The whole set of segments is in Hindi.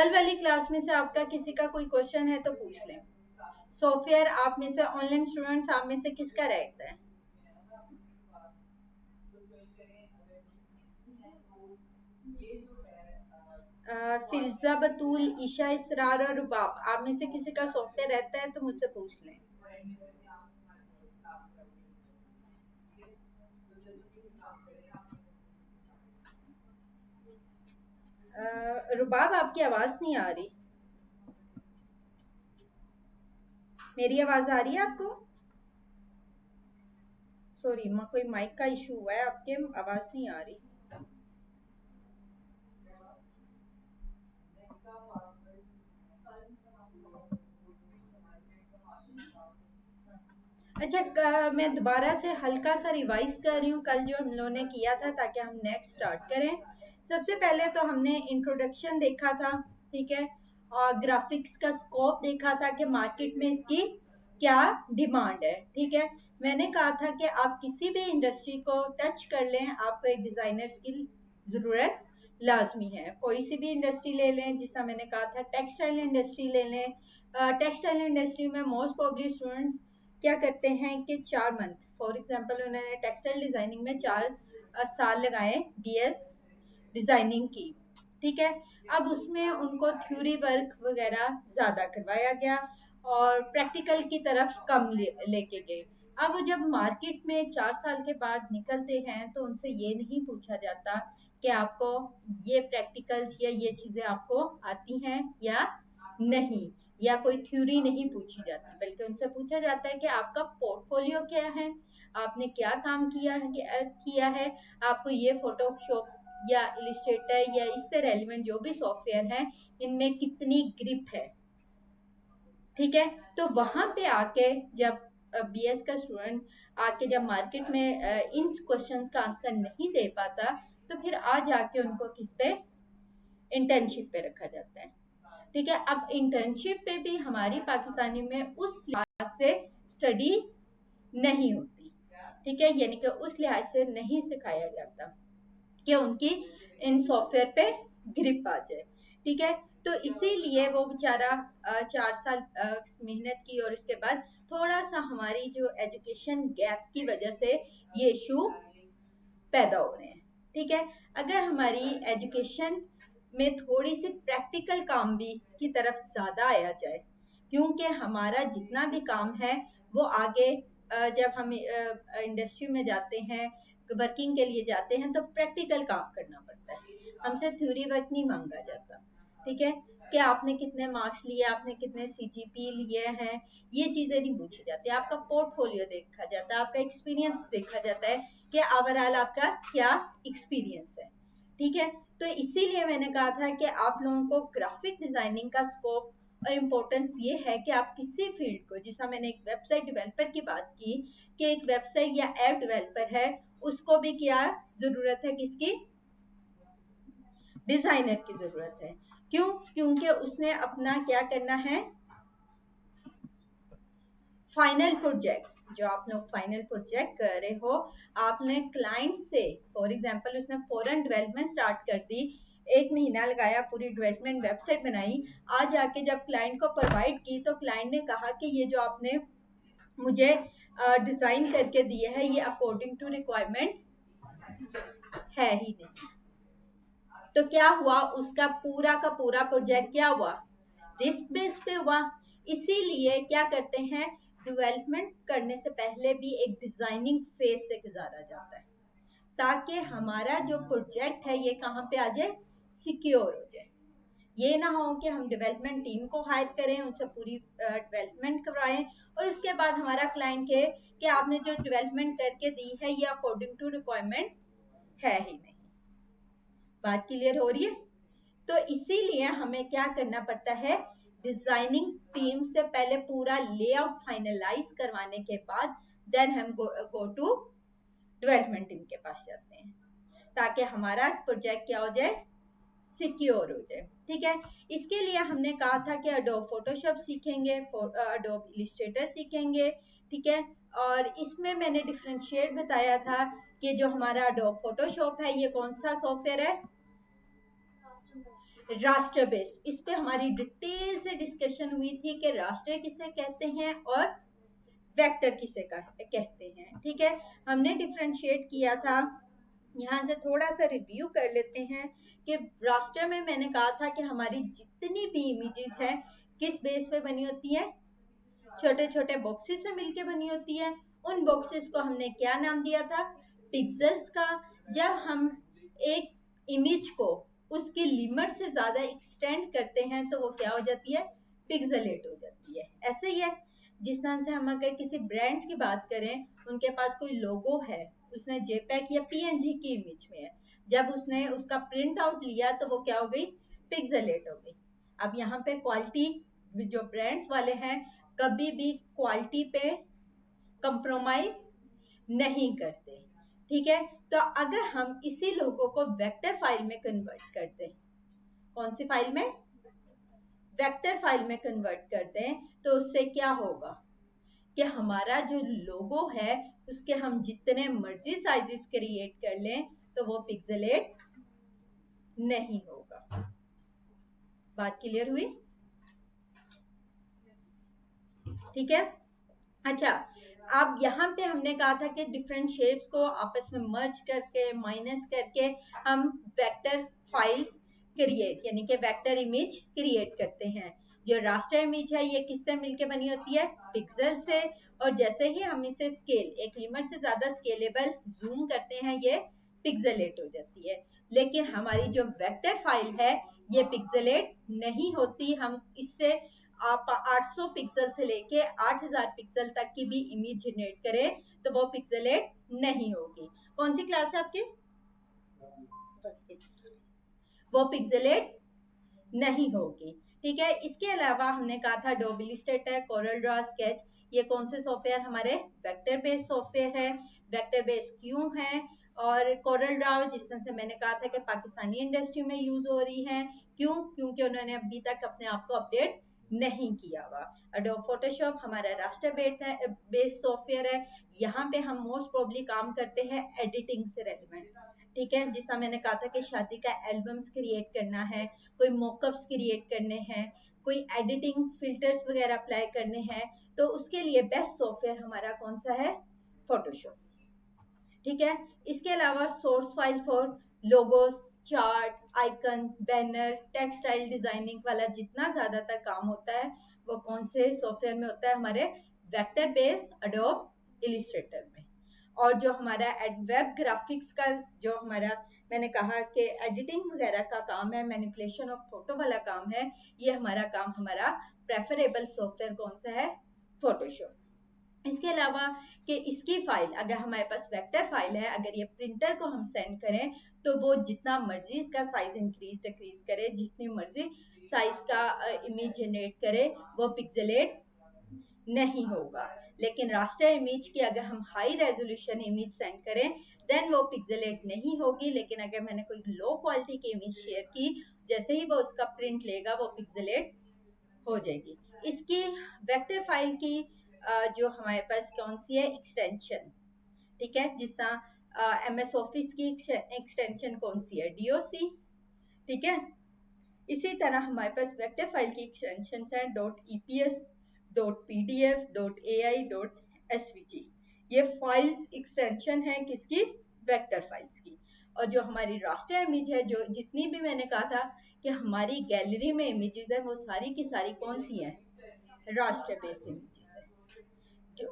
कल वाली क्लास में से आपका किसी का कोई क्वेश्चन है तो पूछ लें। सॉफ्टवेयर आप में से, ऑनलाइन स्टूडेंट्स आप में से किसका रहता है? फिल्जा, बतूल, ईशा, इसरार और रुबाब, आप में से किसी का सॉफ्टवेयर रहता है तो मुझसे पूछ लें। रुबाब, आपकी आवाज नहीं आ रही। मेरी आवाज आ रही है आपको? सॉरी, कोई माइक का इशू हुआ है, आपके आवाज नहीं आ रही। अच्छा, मैं दोबारा से हल्का सा रिवाइज कर रही हूँ कल जो हम लोगों ने किया था, ताकि हम नेक्स्ट स्टार्ट करें। सबसे पहले तो हमने इंट्रोडक्शन देखा था, ठीक है, और ग्राफिक्स का स्कोप देखा था कि मार्केट में इसकी क्या डिमांड है, ठीक है। मैंने कहा था कि आप किसी भी इंडस्ट्री को टच कर लें, आपको एक डिजाइनर स्किल जरूरत लाजमी है। कोई सी भी इंडस्ट्री ले लें, जिसका मैंने कहा था टेक्सटाइल इंडस्ट्री ले लें। टेक्सटाइल इंडस्ट्री में मोस्ट प्रॉब्ली स्टूडेंट्स क्या करते हैं कि 4 मंथ, फॉर एग्जांपल उन्होंने टेक्सटाइल डिजाइनिंग में 4 साल लगाए बीएस डिजाइनिंग की, ठीक है। अब उसमें उनको थ्योरी वर्क वगैरह ज्यादा करवाया गया और प्रैक्टिकल की तरफ कम लेके गए। अब वो जब मार्केट में 4 साल के बाद निकलते हैं तो उनसे ये नहीं पूछा जाता कि आपको ये प्रैक्टिकल्स या ये चीजें आपको आती हैं या नहीं, या कोई थ्योरी नहीं पूछी जाती, बल्कि उनसे पूछा जाता है कि आपका पोर्टफोलियो क्या है, आपने क्या काम किया है, आपको ये फोटोशॉप या इलिस्ट्रेटर या इससे रेलिवेंट जो भी सॉफ्टवेयर है इनमें कितनी ग्रिप है, ठीक है। तो वहां पे आके जब बीएस का स्टूडेंट आके जब मार्केट में इन क्वेश्चंस का आंसर नहीं दे पाता, तो फिर आ जाके उनको किस पे, इंटर्नशिप पे रखा जाता है, ठीक है। अब इंटर्नशिप पे भी हमारी पाकिस्तानी में उस लिहाज से स्टडी नहीं होती, ठीक है, यानी कि उस लिहाज से नहीं सिखाया जाता कि उनकी इन सॉफ्टवेयर पे ग्रिप आ जाए, ठीक है। तो इसीलिए वो बेचारा 4 साल मेहनत की और इसके बाद थोड़ा सा हमारी जो एजुकेशन गैप की वजह से ये इशू पैदा हो रहे हैं, ठीक है। अगर हमारी एजुकेशन में थोड़ी सी प्रैक्टिकल काम भी की तरफ ज्यादा आया जाए, क्योंकि हमारा जितना भी काम है वो आगे जब हम इंडस्ट्री में जाते हैं, वर्किंग के लिए जाते हैं, तो प्रैक्टिकल काम करना पड़ता है, हमसे थ्योरी वर्क नहीं मांगा जाता, ठीक है। कि आपने कितने मार्क्स लिए, आपने कितने सीजीपी लिए हैं, ये चीजें नहीं पूछी जाती। आपका पोर्टफोलियो देखा जाता है, आपका एक्सपीरियंस देखा जाता है कि ओवरऑल आपका क्या एक्सपीरियंस है, ठीक है। तो इसीलिए मैंने कहा था कि आप लोगों को ग्राफिक डिजाइनिंग का स्कोप और इम्पोर्टेंस ये है कि आप किसी फील्ड को, जिसका मैंने एक वेबसाइट डेवलपर की बात की कि एक वेबसाइट या ऐप डेवलपर है, उसको भी क्या जरूरत है, किसकी, डिजाइनर की जरूरत है। क्यों? क्योंकि उसने अपना क्या करना है, फाइनल प्रोजेक्ट, जो आप लोग फाइनल प्रोजेक्ट कर रहे हो, आपने क्लाइंट से, फॉर एग्जांपल उसने फॉरन डेवलपमेंट स्टार्ट कर दी, 1 महीना लगाया, पूरी डेवलपमेंट वेबसाइट बनाई, आज आके जब क्लाइंट को प्रोवाइड की तो क्लाइंट ने कहा कि ये जो आपने मुझे डिजाइन करके दिए है ये अकॉर्डिंग टू रिक्वायरमेंट है ही नहीं। तो क्या हुआ, उसका पूरा का पूरा प्रोजेक्ट क्या हुआ, रिस्क बेस पे हुआ। इसीलिए क्या करते हैं, डेवलपमेंट करने से पहले भी एक डिजाइनिंग फेज से गुजारा जाता है, ताकि हमारा जो प्रोजेक्ट है ये कहाँ पे आ जाए, सिक्योर हो जाए। ये ना हो कि हम डेवलपमेंट टीम को हायर करें, उनसे पूरी डेवलपमेंट करवाएं और उसके बाद हमारा क्लाइंट कहे कि आपने जो डेवलपमेंट करके दी है ये अकॉर्डिंग टू रिक्वायरमेंट है ही नहीं। बात क्लियर हो रही है? तो इसीलिए हमें क्या करना पड़ता है, डिजाइनिंग टीम से पहले पूरा लेआउट फाइनलाइज करवाने के बाद देन हम गो टू डेवलपमेंट टीम के पास जाते हैं, ताकि हमारा प्रोजेक्ट क्या हो जाए, सिक्योर हो जाए, ठीक है। इसके लिए हमने कहा था कि अडोब फोटोशॉप सीखेंगे, अडोब इलिस्ट्रेटर सीखेंगे, ठीक है। और इसमें मैंने डिफरेंशिएट बताया था कि जो हमारा अडोब फोटोशॉप है ये कौन सा सॉफ्टवेयर है, राष्ट्र बेस, इस पे हमारी डिटेल से डिस्कशन हुई थी कि राष्ट्र किसे कहते हैं और वेक्टर किसे कहते हैं। ठीक है, हमने डिफरेंशिएट किया था। यहाँ से थोड़ा सा रिव्यू कर लेते हैं कि राष्ट्र में मैंने कहा था कि हमारी जितनी भी इमेजेस है किस बेस पे बनी होती है, छोटे छोटे बॉक्सेस से मिलके बनी होती है। उन बॉक्सेस को हमने क्या नाम दिया था, पिक्सेल्स का। जब हम एक इमेज को उसकी लिमिट से ज्यादा एक्सटेंड करते हैं तो वो क्या हो जाती है, पिक्सेलेट हो जाती है। ऐसे ही है, जिस तरह से हम अगर किसी ब्रांड्स की बात करें, उनके पास कोई लोगो है, उसने जेपैक या पीएनजी की इमेज में है, जब उसने उसका प्रिंट आउट लिया तो वो क्या हो गई, पिक्सेलेट हो गई। अब यहाँ पे क्वालिटी, जो ब्रांड्स वाले हैं कभी भी क्वालिटी पे कंप्रोमाइज नहीं करते। ठीक है, तो अगर हम इसी लोगों को वेक्टर फाइल में कन्वर्ट करते हैं, कौन सी फाइल में, वेक्टर फाइल में कन्वर्ट करते हैं, तो उससे क्या होगा कि हमारा जो लोगो है उसके हम जितने मर्जी साइजेस क्रिएट कर लें तो वो पिक्सेलेट नहीं होगा। बात क्लियर हुई? ठीक है, अच्छा, अब यहाँ पे हमने कहा था कि डिफरेंट शेप्स को आपस में मर्ज करके माइनस करके हम वेक्टर फाइल्स क्रिएट, यानी कि वेक्टर इमेज क्रिएट करते हैं। जो रास्टर इमेज है ये किससे मिलके बनी होती है, पिक्सल से। और जैसे ही हम इसे स्केल, एक लिमिट से ज्यादा स्केलेबल जूम करते हैं, ये पिक्सेलेट हो जाती है। लेकिन हमारी जो वेक्टर फाइल है ये पिक्सेलेट नहीं होती। हम इससे आप 800 पिक्सल से लेके 8000 पिक्सल तक की भी इमेज जनरेट करें तो वो पिक्सेलेट नहीं होगी। कौन सी क्लास है आपकी, वो पिक्सेलेट नहीं होगी। ठीक है, इसके अलावा हमने कहा था Adobe Illustrator, Corel Draw, sketch, ये कौन से सॉफ्टवेयर हमारे वेक्टर बेस्ड सॉफ्टवेयर है। वेक्टर बेस्ड क्यों है, और कोरल ड्रॉ जिस तरह से मैंने कहा था कि पाकिस्तानी इंडस्ट्री में यूज हो रही है, क्यों, क्योंकि उन्होंने अभी तक अपने आप को अपडेट नहीं किया हुआ। अडोब फोटोशॉप हमारा रास्टर बेस्ड सॉफ्टवेयर है, यहाँ पे हम मोस्ट प्रोबेबली काम करते हैं एडिटिंग से रेलिवेंट। ठीक है, जिस तरह मैंने कहा था कि शादी का एल्बम्स क्रिएट करना है, कोई मॉकअप्स क्रिएट करने हैं, कोई एडिटिंग फिल्टर्स वगैरह अप्लाई करने हैं, तो उसके लिए बेस्ट सॉफ्टवेयर हमारा कौन सा है, फोटोशॉप। ठीक है, इसके अलावा source file for logos, chart, icon, banner, textile designing वाला जितना ज्यादातर काम होता है वो कौन से सॉफ्टवेयर में होता है, हमारे वेक्टर बेस्ड अडोब इलस्ट्रेटर में। और जो हमारा वेब ग्राफिक्स का, जो हमारा मैंने कहा कि एडिटिंग वगैरह का काम है, मैनिपुलेशन ऑफ फोटो वाला काम है, ये हमारा काम, हमारा प्रेफरेबल सॉफ्टवेयर कौन सा है, फोटोशॉप। इसके अलावा कि इसकी फाइल, अगर हमारे पास वेक्टर फाइल है, अगर ये प्रिंटर को हम सेंड करें तो वो जितना मर्जी इसका साइज इंक्रीज डिक्रीज करे, जितनी मर्जी साइज का इमेज जनरेट करे, वो पिक्सेलेट नहीं होगा। लेकिन रास्टर इमेज की अगर हम हाई रेजोल्यूशन इमेज सेंड करें देन वो पिक्सेलेट नहीं होगी। लेकिन अगर मैंने कोई लो क्वालिटी की इमेज शेयर की, जैसे ही वो उसका प्रिंट लेगा वो पिक्सेलेट हो जाएगी। इसकी वेक्टर फाइल की जो हमारे पास कौन सी है, एक्सटेंशन। ठीक है, जिस तरह MS ऑफिस की एक्सटेंशन कौन सी है, DOC। ठीक है, इसी तरह हमारे पास वेक्टर फाइल की एक्सटेंशन है .EPS, .PDF, .AI, .SVG। ये फाइल्स एक्सटेंशन है किसकी, वेक्टर फाइल्स की। और जो हमारी रास्टर इमेज है, जो जितनी भी मैंने कहा था कि हमारी गैलरी में इमेजेस है, वो सारी की सारी कौन सी हैं, रास्टर बेस्ड इमेजेस है।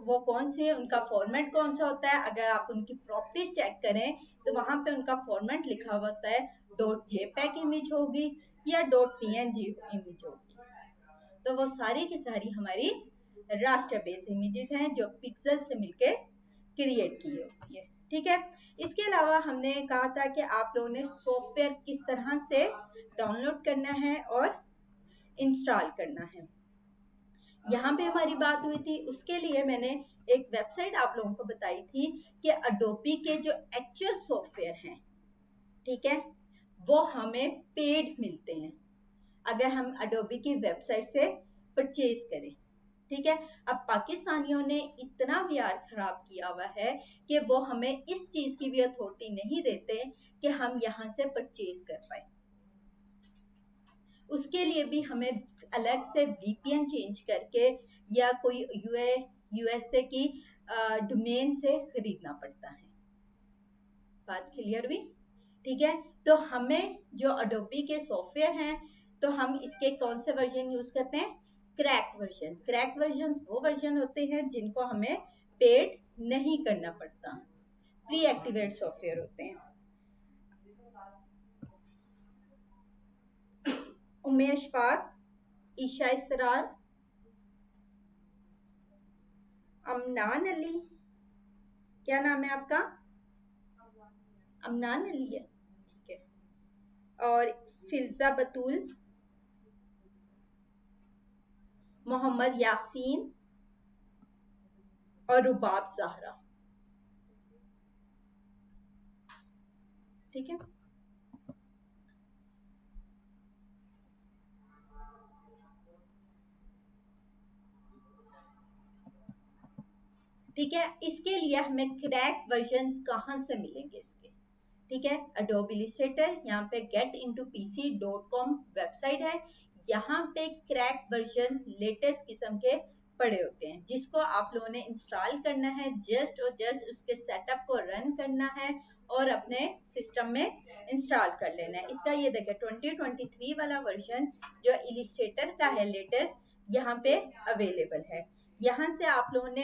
वो कौन से है, उनका फॉर्मेट कौन सा होता है, अगर आप उनकी प्रॉपर्टीज चेक करें तो वहां पे उनका फॉर्मेट लिखा हुआ होता है .jpeg इमेज होगी या .png इमेज होगी। तो वो सारी की सारी हमारी रास्टर बेस्ड इमेजेस हैं जो पिक्सल से मिलके क्रिएट की होती है। ठीक है, इसके अलावा हमने कहा था कि आप लोगों ने सॉफ्टवेयर किस तरह से डाउनलोड करना है और इंस्टॉल करना है, यहाँ पे हमारी बात हुई थी। उसके लिए मैंने एक वेबसाइट आप लोगों को बताई थी कि अडोबी के जो एक्चुअल सॉफ्टवेयर हैं, ठीक है, वो हमें पेड मिलते हैं अगर हम अडोबी की वेबसाइट से परचेज करें। ठीक है, अब पाकिस्तानियों ने इतना प्यार खराब किया हुआ है कि वो हमें इस चीज की भी अथॉरिटी नहीं देते कि हम यहाँ से परचेज कर पाए। उसके लिए भी हमें अलग से VPN चेंज करके या कोई USA की डोमेन से खरीदना पड़ता है। बात क्लियर हुई? ठीक है, तो हमें जो अडोबी के सॉफ्टवेयर हैं, तो हम इसके कौन से वर्जन यूज करते हैं? Crack version. क्रैक वर्जन वो वर्जन होते हैं जिनको हमें पेड नहीं करना पड़ता, प्री एक्टिवेट सॉफ्टवेयर होते हैं। उम्मे अशफाक, ईशा इसरार, अमनान अली, क्या नाम है आपका? अमनान अली है, ठीक है। और फिल्जा बतूल, मोहम्मद यासीन और रुबाब ज़हरा, ठीक है। ठीक है, इसके लिए हमें क्रैक वर्जन कहाँ से मिलेंगे इसके? ठीक है, अडोबे इलस्ट्रेटर, यहाँ पे getintoPC.com वेबसाइट है। यहाँ पे क्रैक वर्जन लेटेस्ट किस्म के पड़े होते हैं, जिसको आप लोगों ने इंस्टॉल करना है। जस्ट और जस्ट उसके सेटअप को रन करना है और अपने सिस्टम में इंस्टॉल कर लेना है। इसका ये देखें 2023 वाला वर्जन जो इलस्ट्रेटर का है लेटेस्ट, यहाँ पे अवेलेबल है। यहाँ से आप लोगों ने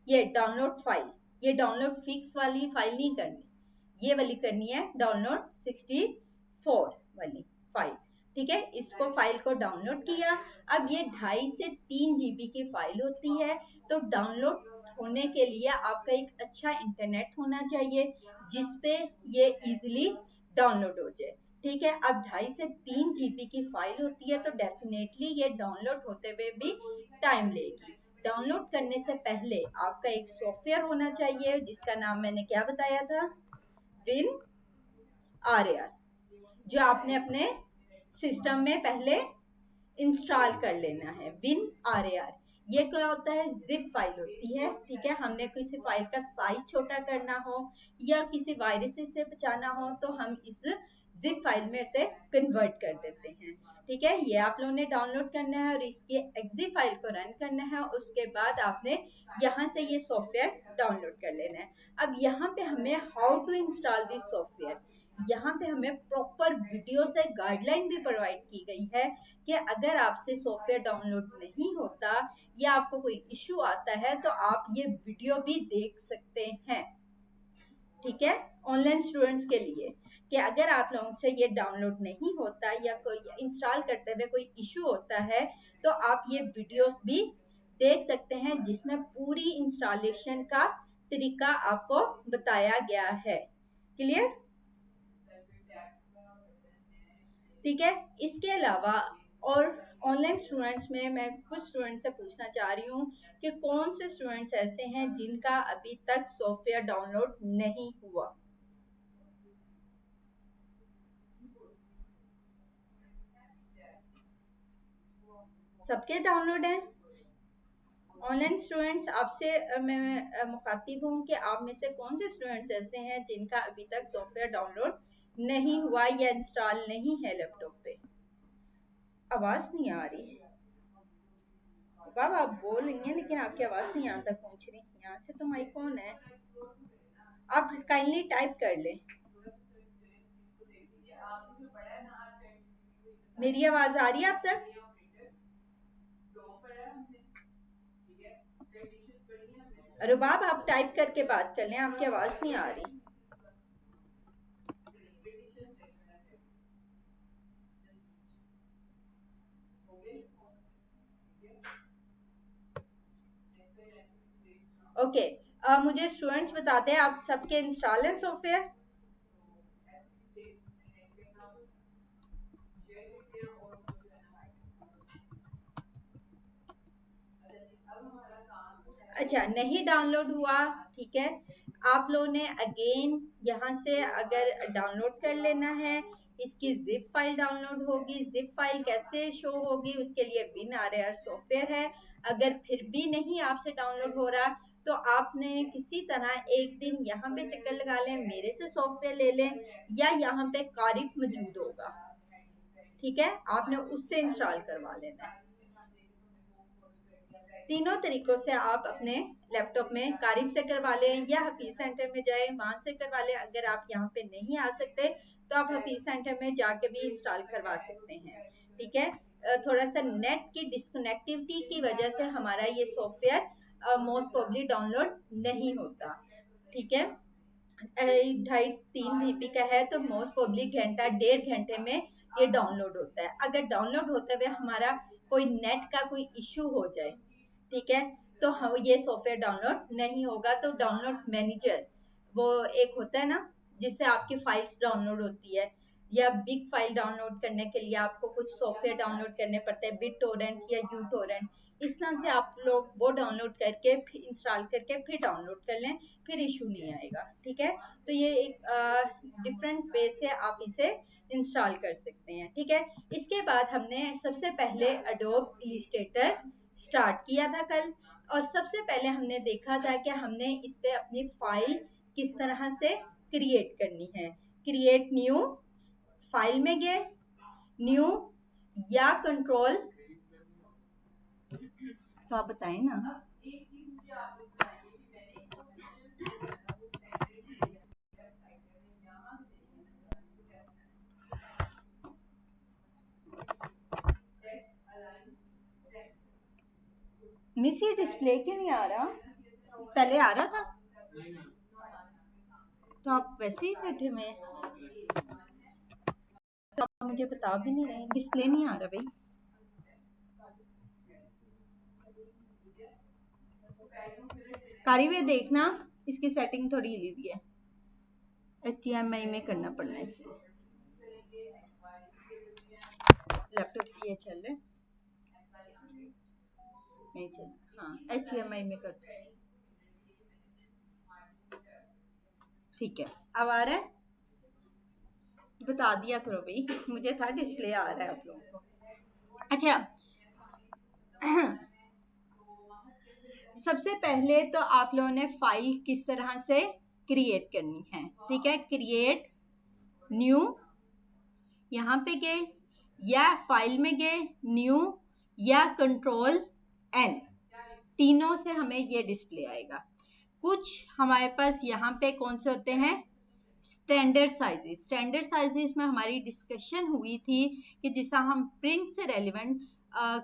ये डाउनलोड फाइल, ये डाउनलोड फिक्स वाली फाइल नहीं करनी, ये वाली करनी है डाउनलोड 64 वाली फाइल। ठीक है, इसको फाइल को डाउनलोड किया। अब ये 2.5 से 3 GB की फाइल होती है, तो डाउनलोड होने के लिए आपका एक अच्छा इंटरनेट होना चाहिए जिसपे ये इजीली डाउनलोड हो जाए। ठीक है, अब 2.5 से 3 GB की फाइल होती है, तो डेफिनेटली ये डाउनलोड होते हुए भी टाइम लेगी। डाउनलोड करने से पहले आपका एक सॉफ्टवेयर होना चाहिए जिसका नाम मैंने क्या बताया था? विन आरआर, जो आपने अपने सिस्टम में पहले इंस्टॉल कर लेना है। विन आरआर ये क्या होता है? जिप फाइल होती है। ठीक है, हमने किसी फाइल का साइज छोटा करना हो या किसी वायरस से बचाना हो तो हम इस जिप फाइल में इसे कन्वर्ट कर देते हैं। ठीक है, ये आप लोगों ने डाउनलोड करना है और इसके एक्सिट फाइल को रन करना है। उसके बाद आपने यहाँ से ये सॉफ्टवेयर डाउनलोड कर लेना है। अब यहाँ पे हमें how to install this software, यहाँ पे हमें प्रॉपर वीडियो से गाइडलाइन भी प्रोवाइड की गई है कि अगर आपसे सॉफ्टवेयर डाउनलोड नहीं होता या आपको कोई इश्यू आता है तो आप ये वीडियो भी देख सकते हैं। ठीक है, ऑनलाइन स्टूडेंट्स के लिए कि अगर आप लोगों से ये डाउनलोड नहीं होता या कोई इंस्टॉल करते हुए कोई इश्यू होता है तो आप ये वीडियोस भी देख सकते हैं जिसमें पूरी इंस्टॉलेशन का तरीका आपको बताया गया है। क्लियर? ठीक है, इसके अलावा और ऑनलाइन स्टूडेंट्स में मैं कुछ स्टूडेंट्स से पूछना चाह रही हूँ कि कौन से स्टूडेंट्स ऐसे हैं जिनका अभी तक सॉफ्टवेयर डाउनलोड नहीं हुआ? सबके डाउनलोड है? ऑनलाइन स्टूडेंट्स, आपसे मैं मुखातिब हूँ कि आप में से कौन से स्टूडेंट्स ऐसे हैं जिनका अभी तक सॉफ्टवेयर डाउनलोड नहीं हुआ या इंस्टॉल नहीं है लैपटॉप पे? आवाज नहीं आ रही। बाबा आप बोल रही हैं लेकिन आपकी आवाज नहीं यहाँ तक पहुँच रही। यहाँ से तो माइक ऑन है, आप काइंडली टाइप कर लें। मेरी आवाज आ रही है आप तक? रुबाब आप टाइप करके बात कर लें, आपकी आवाज नहीं आ रही। ओके, मुझे स्टूडेंट्स बताते हैं आप सबके इंस्टॉल है सॉफ्टवेयर? अच्छा, नहीं डाउनलोड हुआ, ठीक है। आप लोगों ने अगेन यहाँ से अगर डाउनलोड कर लेना है, इसकी जिप फाइल डाउनलोड होगी। जिप फाइल कैसे शो होगी उसके लिए विन आरआर सॉफ्टवेयर है। अगर फिर भी नहीं आपसे डाउनलोड हो रहा तो आपने किसी तरह एक दिन यहाँ पे चक्कर लगा लें, मेरे से सॉफ्टवेयर ले लें या यहाँ पे कारिफ मौजूद होगा। ठीक है, आपने उससे इंस्टॉल करवा लेना है। तीनों तरीकों से आप अपने लैपटॉप में कारिब से करवा लें या हफीज सेंटर में जाए वहां से करवा लें। अगर आप यहाँ पे नहीं आ सकते तो आप हफीज सेंटर में जाके भी इंस्टॉल करवा सकते हैं। ठीक है, थोड़ा सा नेट की डिस्कनेक्टिविटी की वजह से हमारा ये सॉफ्टवेयर मोस्ट प्रोबेबली डाउनलोड नहीं होता। ठीक है, 2.5-3 जीबी का है तो मोस्ट प्रोबेबली घंटा 1.5 घंटे में ये डाउनलोड होता है। अगर डाउनलोड होते हुए हमारा कोई नेट का कोई इश्यू हो जाए, ठीक है, तो हम ये सॉफ्टवेयर डाउनलोड नहीं होगा। तो डाउनलोड मैनेजर वो एक होता है ना जिससे आपकी फाइल्स डाउनलोड होती है, या बिग फाइल डाउनलोड करने के लिए आपको कुछ सॉफ्टवेयर डाउनलोड करने पड़ते हैं, बिट टोरेंट या यू टोरेंट। इस तरह से आप लोग वो डाउनलोड करके फिर इंस्टॉल करके फिर डाउनलोड कर लें, फिर इशू नहीं आएगा। ठीक है, तो ये एक डिफरेंट वे से आप इसे इंस्टॉल कर सकते हैं। ठीक है, इसके बाद हमने सबसे पहले एडोब इलस्ट्रेटर स्टार्ट किया था कल, और सबसे पहले हमने देखा था कि हमने इस पे अपनी फाइल किस तरह से क्रिएट करनी है। क्रिएट न्यू, फाइल में गए, न्यू या कंट्रोल, तो आप बताएं ना। मिस ये डिस्प्ले क्यों नहीं आ रहा? पहले आ रहा था तो आप वैसे ही बैठे हुए हैं, तो आप मुझे बता भी नहीं रहे, डिस्प्ले नहीं आ रहा भाई। कारीवे देखना, इसकी सेटिंग थोड़ी हिली हुई है, HDMI में करना पड़ना है इसे। लैपटॉप ये चल रहा है नहीं चल, हाँ HDMI में कर दो। ठीक है, अब आ रहा है, बता दिया करो भाई, मुझे था डिस्प्ले आ रहा है आप लोगों को। अच्छा सबसे पहले तो आप लोगों ने फाइल किस तरह से क्रिएट करनी है। ठीक है, क्रिएट न्यू, यहाँ पे गए या फाइल में गए, न्यू या कंट्रोल N, तीनों से हमें ये डिस्प्ले आएगा। कुछ हमारे पास यहाँ पे कौन से होते हैं, स्टैंडर्ड साइजेस। स्टैंडर्ड साइजेस में हमारी डिस्कशन हुई थी कि जैसा हम प्रिंट से रेलिवेंट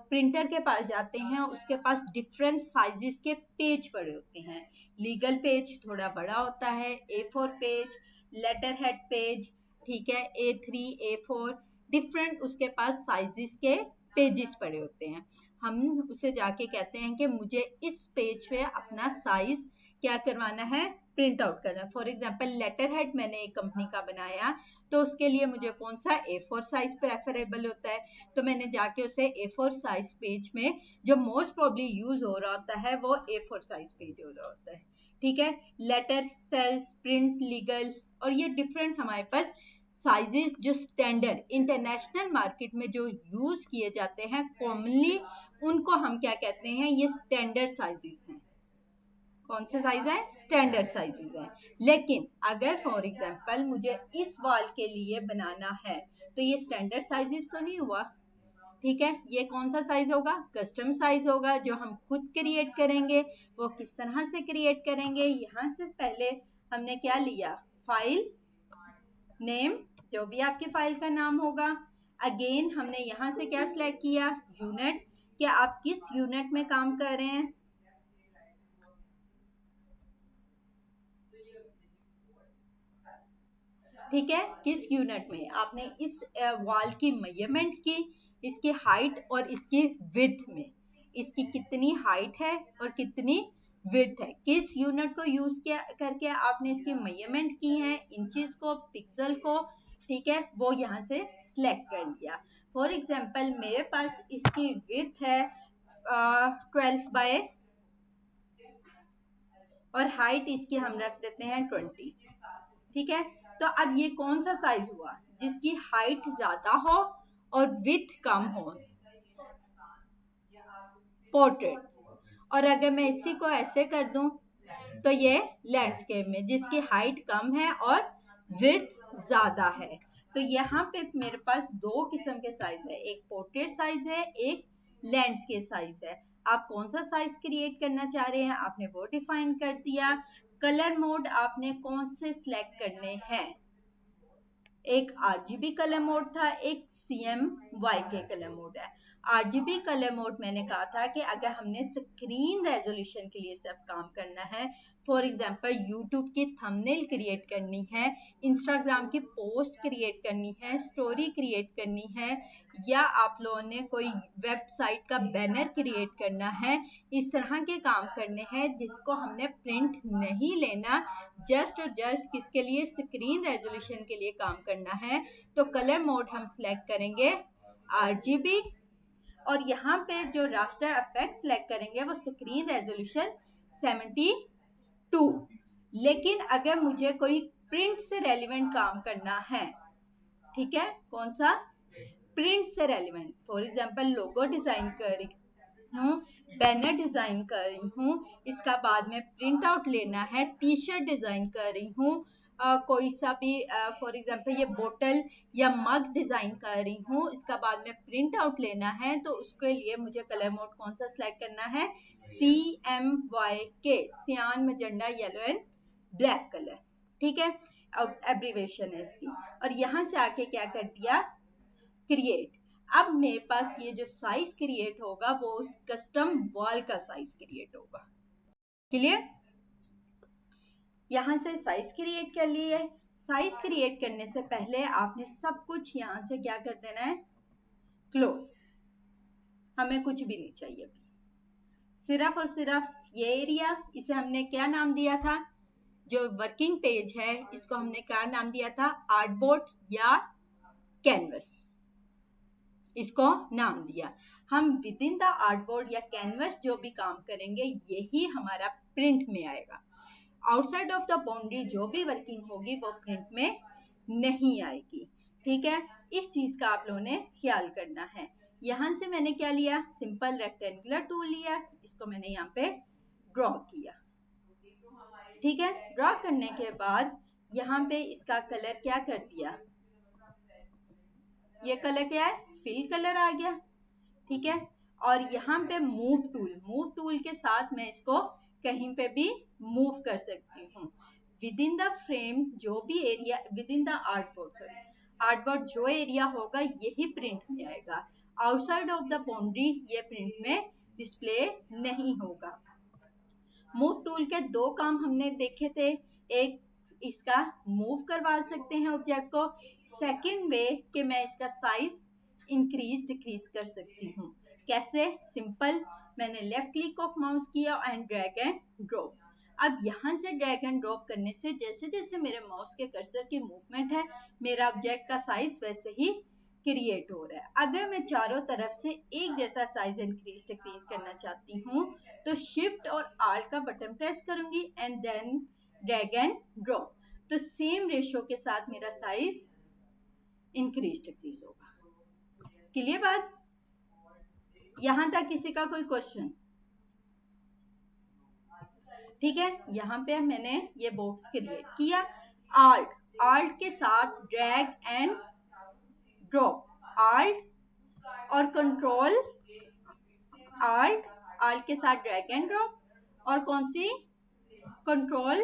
प्रिंटर के पास जाते हैं, उसके पास डिफरेंट साइजेस के पेज पड़े होते हैं। लीगल पेज थोड़ा बड़ा होता है, A4 page, letter head page, ठीक है, A3 A4, डिफरेंट उसके पास साइजेस के पेजेस पड़े होते हैं। हम उसे जाके कहते हैं कि मुझे इस पेज पे अपना साइज क्या करवाना है, प्रिंट आउट करना। फॉर एग्जाम्पल लेटर हेड मैंने एक कंपनी का बनाया, तो उसके लिए मुझे कौन सा A4 साइज प्रेफरेबल होता है, तो मैंने जाके उसे A4 साइज पेज में जो मोस्ट प्रोबेबली यूज हो रहा होता है वो A4 साइज पेज हो रहा होता है। ठीक है, लेटर, सेल्स, प्रिंट, लीगल, और ये डिफरेंट हमारे पास साइजेस जो स्टैंडर्ड इंटरनेशनल मार्केट में जो यूज किए जाते हैं कॉमनली, उनको हम क्या कहते हैं, ये स्टैंडर्ड साइजेस हैं। कौन से साइज है, स्टैंडर्ड साइजेस हैं। लेकिन अगर फॉर एग्जांपल मुझे इस वॉल के लिए बनाना है तो ये स्टैंडर्ड साइजेस तो नहीं हुआ। ठीक है, ये कौन सा साइज होगा, कस्टम साइज होगा, जो हम खुद क्रिएट करेंगे। वो किस तरह से क्रिएट करेंगे, यहाँ से पहले हमने क्या लिया, फाइल नेम, जो भी आपकी फाइल का नाम होगा। अगेन हमने यहाँ से क्या सिलेक्ट किया, यूनिट, कि आप किस यूनिट में काम कर रहे हैं। ठीक है, किस यूनिट में आपने इस वॉल की मेजरमेंट की, इसकी हाइट और इसकी विड्थ में, इसकी कितनी हाइट है और कितनी विड्थ है, किस यूनिट को यूज किया करके आपने इसकी मेजरमेंट की है, इंचेस को, पिक्सल को। ठीक है, वो यहाँ से सिलेक्ट कर लिया। फॉर एग्जाम्पल मेरे पास इसकी विड्थ है 12 बाय, और हाइट इसकी हम रख देते हैं 20। ठीक है, तो अब ये कौन सा साइज हुआ, जिसकी हाइट ज्यादा हो और विड्थ कम हो, पोर्ट्रेट। और अगर मैं इसी को ऐसे कर दूं तो ये लैंडस्केप में, जिसकी हाइट कम है और विड्थ ज्यादा है। तो यहाँ पे मेरे पास दो किस्म के साइज है, एक पोर्ट्रेट साइज है, एक लैंडस्केप साइज है। आप कौन सा साइज क्रिएट करना चाह रहे हैं आपने वो डिफाइन कर दिया। कलर मोड आपने कौन से सिलेक्ट करने हैं, एक आरजीबी कलर मोड था, एक CMYK कलर मोड है। आरजीबी कलर मोड मैंने कहा था कि अगर हमने स्क्रीन रेजोल्यूशन के लिए सिर्फ काम करना है, फॉर एग्जांपल यूट्यूब की थंबनेल क्रिएट करनी है, इंस्टाग्राम की पोस्ट क्रिएट करनी है, स्टोरी क्रिएट करनी है, या आप लोगों ने कोई वेबसाइट का बैनर क्रिएट करना है, इस तरह के काम करने हैं जिसको हमने प्रिंट नहीं लेना, जस्ट और जस्ट किसके लिए, स्क्रीन रेजोल्यूशन के लिए काम करना है, तो कलर मोड हम सिलेक्ट करेंगे RGB, और यहाँ पे जो रास्टर इफेक्ट सिलेक्ट करेंगे वो स्क्रीन रेजोल्यूशन 72। लेकिन अगर मुझे कोई प्रिंट से रेलिवेंट काम करना है, ठीक है, कौन सा, प्रिंट से relevant, for example logo design कर रही हूँ, बैनर डिजाइन कर रही हूँ, इसका बाद में प्रिंट आउट लेना है, टी शर्ट डिजाइन कर रही हूँ, कोई सा भी फॉर एग्जांपल ये बोतल या मग डिजाइन कर रही हूँ, इसका बाद में प्रिंट आउट लेना है, तो उसके लिए मुझे कलर मोड कौन सा सिलेक्ट करना है, CMYK, सियान magenta yellow and black colour, ठीक है, अब एब्रीवेशन है इसकी। और यहाँ से आके क्या कर दिया, क्रिएट। अब मेरे पास ये जो साइज क्रिएट होगा वो उस कस्टम वॉल का साइज क्रिएट होगा। क्लियर, यहां से साइज क्रिएट कर लिए। साइज क्रिएट करने से पहले आपने सब कुछ यहां से क्या कर देना है, क्लोज, हमें कुछ भी नहीं चाहिए, सिर्फ और सिर्फ ये एरिया, इसे हमने क्या नाम दिया था, जो वर्किंग पेज है इसको हमने क्या नाम दिया था, आर्टबोर्ड या कैनवस, इसको नाम दिया। हम विद इन द आर्टबोर्ड या कैनवस जो भी काम करेंगे यही हमारा प्रिंट में आएगा। आउटसाइड ऑफ द बाउंड्री जो भी वर्किंग होगी वो प्रिंट में नहीं आएगी, ठीक है, इस चीज का आप लोगों ने ख्याल करना है। यहां से मैंने क्या लिया, सिंपल रेक्टेंगुलर टूल लिया, इसको मैंने यहाँ पे ड्रॉ किया, ठीक है, ड्रॉ करने के बाद यहाँ पे इसका कलर क्या कर दिया, ये कलर क्या है, फिल कलर आ गया, ठीक है। और यहाँ पे मूव टूल के साथ मैं इसको कहीं पे भी मूव कर सकती हूँ। विद इन द फ्रेम जो भी area, with in the artboard जो एरिया होगा यही प्रिंट में आएगा, आउटसाइड ऑफ द बाउंड्री ये प्रिंट में डिस्प्ले नहीं होगा। मूव टूल के दो काम हमने देखे थे, एक इसका मूव करवा सकते हैं ऑब्जेक्ट को, सेकंड वे कि मैं इसका साइज इंक्रीज डिक्रीज कर सकती हूँ। कैसे, सिंपल, मैंने लेफ्ट क्लिक ऑफ माउस किया एंड ड्रैग एंड ड्रॉप। अब यहाँ से ड्रैग एंड ड्रॉप करने से जैसे जैसे मेरे माउस के कर्सर की मूवमेंट है मेरा ऑब्जेक्ट का साइज वैसे ही क्रिएट हो रहा है। अगर मैं चारों तरफ से एक जैसा साइज इंक्रीज डिक्रीज करना चाहती हूँ तो शिफ्ट और आल्ट का बटन प्रेस करूंगी and then drag and drop, तो सेम रेशियो के साथ मेरा साइज इंक्रीज डिक्रीज होगा। क्लियर बात, यहां तक किसी का कोई क्वेश्चन, ठीक है। यहाँ पे मैंने ये बॉक्स क्रिएट किया, आल्ट के साथ ड्रैग एंड ड्रॉप, आल्ट और कंट्रोल, आल्ट के साथ ड्रैग एंड ड्रॉप, और कौन सी, कंट्रोल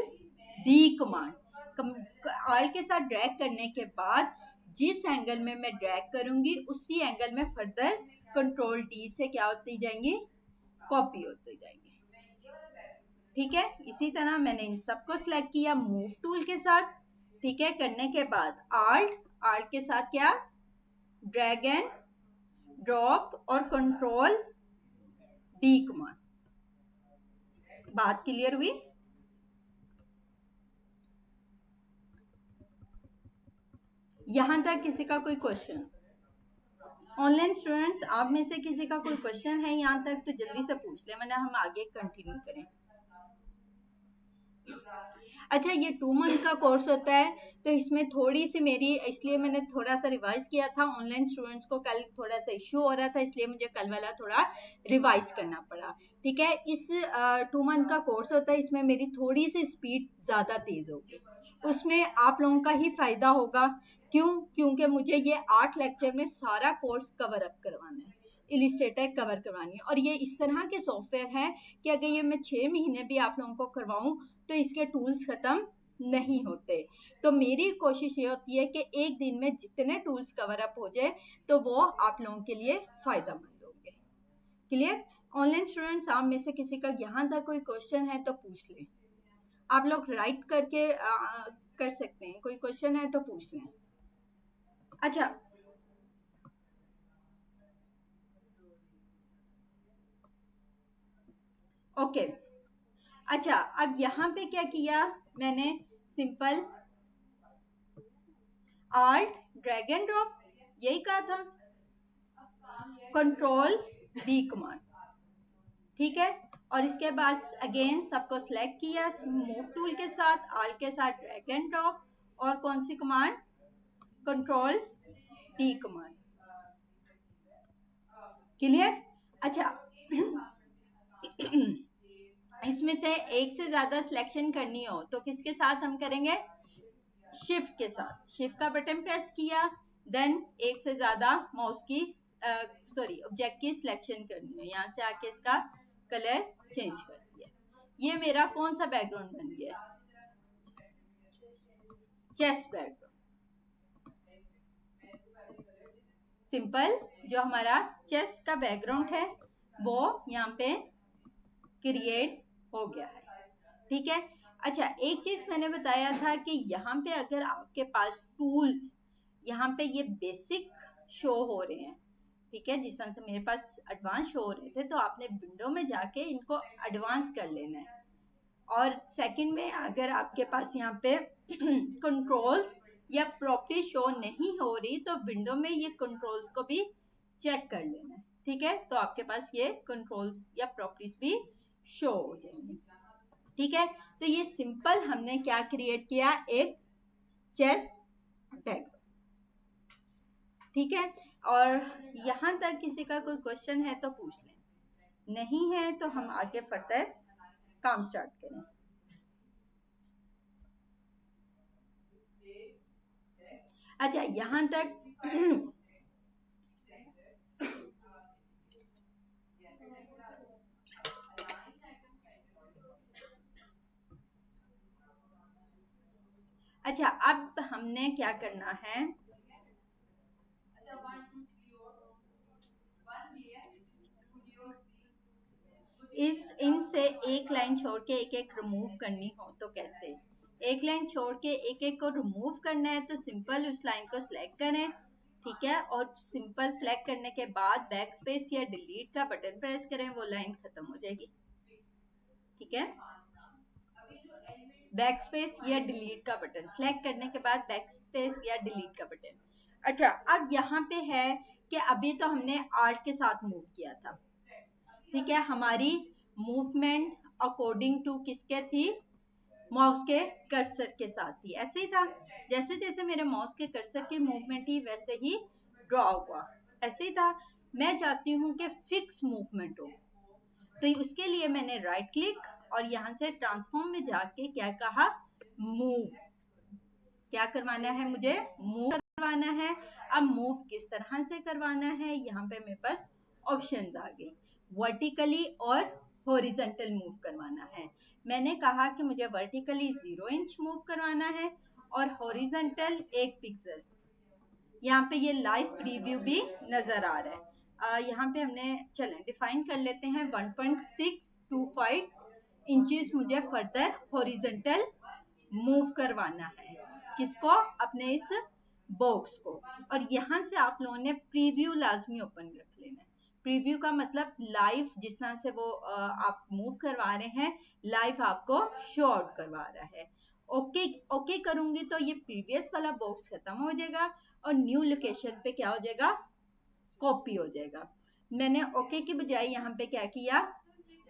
डी कमांड। आल्ट के साथ ड्रैग करने के बाद जिस एंगल में मैं ड्रैग करूंगी उसी एंगल में फर्दर कंट्रोल डी से क्या होती जाएंगी, कॉपी होती जाएंगी, ठीक है। इसी तरह मैंने इन सबको सिलेक्ट किया मूव टूल के साथ, ठीक है, करने के बाद आल्ट के साथ क्या, ड्रैग एंड ड्रॉप और कंट्रोल डी कमांड। बात क्लियर हुई, यहां तक किसी का कोई क्वेश्चन, ऑनलाइन स्टूडेंट्स आप में से किसी का कोई क्वेश्चन है यहाँ तक तो जल्दी से पूछ ले, वरना हम आगे कंटिन्यू करें। अच्छा, ये 2 मंथ का कोर्स होता है तो इसमें थोड़ी सी मेरी, इसलिए मैंने थोड़ा सा रिवाइज किया था, ऑनलाइन स्टूडेंट्स को कल थोड़ा सा इश्यू हो रहा था इसलिए मुझे कल वाला थोड़ा रिवाइज करना पड़ा, ठीक है। इस 2 मंथ का कोर्स होता है, इसमें मेरी थोड़ी सी स्पीड ज्यादा तेज होगी, उसमें आप लोगों का ही फायदा होगा। क्यों? क्योंकि मुझे ये 8 लेक्चर में सारा कोर्स कवर अप करवाना है, इलिस्ट्रेटर कवर करवानी है। और ये इस तरह के सॉफ्टवेयर है कि अगर ये मैं 6 महीने भी आप लोगों को करवाऊं तो इसके टूल्स खत्म नहीं होते। तो मेरी कोशिश ये होती है कि एक दिन में जितने टूल्स कवर अप हो जाए तो वो आप लोगों के लिए फायदा मंद होंगे। क्लियर? ऑनलाइन स्टूडेंट्स, आप में से किसी का यहाँ तक कोई क्वेश्चन है तो पूछ लें। आप लोग राइट करके कर सकते हैं, कोई क्वेश्चन है तो पूछ लें। अच्छा, ओके। अच्छा, अब यहाँ पे क्या किया मैंने? Simple alt drag and drop, यही कहा था, कंट्रोल डी कमांड, ठीक है। और इसके बाद अगेन सबको सिलेक्ट किया मूव टूल के साथ, आल्ट के साथ ड्रैग एंड ड्रॉप, और कौन सी command? Control D command. Clear? अच्छा इसमें से एक से ज्यादा सिलेक्शन करनी हो तो किसके साथ हम करेंगे? शिफ्ट के साथ। शिफ्ट का बटन प्रेस किया, देन एक से ज्यादा माउस की सॉरी ऑब्जेक्ट की सिलेक्शन करनी हो, यहाँ से आके इसका कलर चेंज कर दिया। ये मेरा कौन सा बैकग्राउंड बन गया? Chest background. सिंपल जो हमारा चेस्ट का बैकग्राउंड है वो यहाँ पे क्रिएट हो गया है, ठीक है। अच्छा, एक चीज मैंने बताया था कि यहाँ पे अगर आपके पास टूल्स यहाँ पे ये बेसिक शो हो रहे हैं, ठीक है, जिस तरह से मेरे पास एडवांस शो हो रहे थे, तो आपने विंडो में जाके इनको एडवांस कर लेना है। और सेकंड में अगर आपके पास यहाँ पे कंट्रोल्स या प्रॉपर्टी शो नहीं हो रही तो विंडो में ये कंट्रोल्स को भी चेक कर लेना है, ठीक है। तो आपके पास ये कंट्रोल्स या प्रॉपर्टीज भी शो हो जाएंगी, ठीक है। तो ये सिंपल हमने क्या क्रिएट किया? एक चेस बैकग्राउंड, ठीक है। और यहाँ तक किसी का कोई क्वेश्चन है तो पूछ लें, नहीं है तो हम आगे फर्दर काम स्टार्ट करें। अच्छा, यहाँ तक अच्छा, अब हमने क्या करना है? इस इनसे एक लाइन छोड़ के एक एक रिमूव करनी हो तो कैसे? एक लाइन छोड़ के एक एक को रिमूव करना है तो सिंपल उस लाइन को सिलेक्ट करें, ठीक है। और सिंपल सिलेक्ट करने के बाद बैक स्पेस या डिलीट का बटन प्रेस करें, वो लाइन खत्म हो जाएगी, ठीक है। बैक स्पेस या डिलीट का बटन सिलेक्ट करने के बाद बैक स्पेस या डिलीट का बटन। अच्छा, अब यहाँ पे है कि अभी तो हमने आर्ट के साथ मूव किया था, ठीक है। हमारी मूवमेंट अकॉर्डिंग टू किसके थी? माउस के कर्सर के साथ थी। ऐसे ही था, जैसे जैसे मेरे माउस के कर्सर की मूवमेंट थी वैसे ही ड्रॉ हुआ, ऐसे ही था। मैं चाहती हूँ कि फिक्स मूवमेंट हो, तो उसके लिए मैंने राइट क्लिक और यहाँ से ट्रांसफॉर्म में जाके क्या कहा? मूव। क्या करवाना है मुझे? मूव करवाना है। अब मूव किस तरह से करवाना है? यहाँ पे मेरे पास ऑप्शंस आ गई, वर्टिकली और हॉरिजॉन्टल मूव करवाना है। मैंने कहा कि मुझे वर्टिकली 0 इंच मूव करवाना है और हॉरिजॉन्टल 1 पिक्सल। यहाँ पे ये लाइव प्रीव्यू भी नजर आ रहा है। यहाँ पे हमने चलें डिफाइन कर लेते हैं 1.625 इंचेस मुझे फर्दर हॉरिजॉन्टल मूव करवाना है। किसको? अपने इस बॉक्स को। और यहाँ से आप लोगों ने प्रीव्यू लाजमी ओपन रख लेना है। प्रीव्यू का मतलब लाइव, जिस तरह से वो आप मूव करवा रहे हैं, लाइव आपको शो आउट करवा रहा है। ओके ओके करूंगी तो ये प्रीवियस वाला बॉक्स खत्म हो जाएगा और न्यू लोकेशन पे क्या हो जाएगा? कॉपी हो जाएगा। मैंने ओके की बजाय यहाँ पे क्या किया?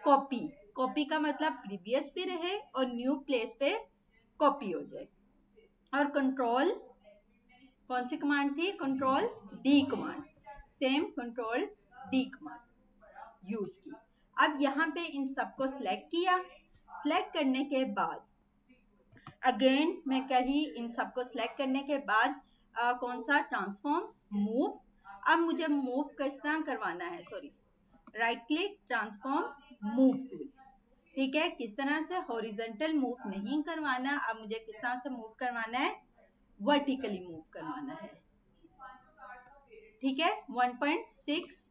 कॉपी। कॉपी का मतलब प्रीवियस भी रहे और न्यू प्लेस पे कॉपी हो जाए। और कंट्रोल, कौन सी कमांड थी? Control D command. Same control D command use की। अब यहाँ पे इन सबको सिलेक्ट किया। सिलेक्ट करने के बाद अगेन मैं कही इन सबको सिलेक्ट करने के बाद कौन सा ट्रांसफॉर्म मूव, अब मुझे मूव किस तरह करवाना है, sorry right click transform move tool, ठीक है। किस तरह से हॉरिजॉन्टल मूव नहीं करवाना, अब मुझे किस तरह से मूव करवाना है, वर्टिकली मूव करवाना है, ठीक है। 1.6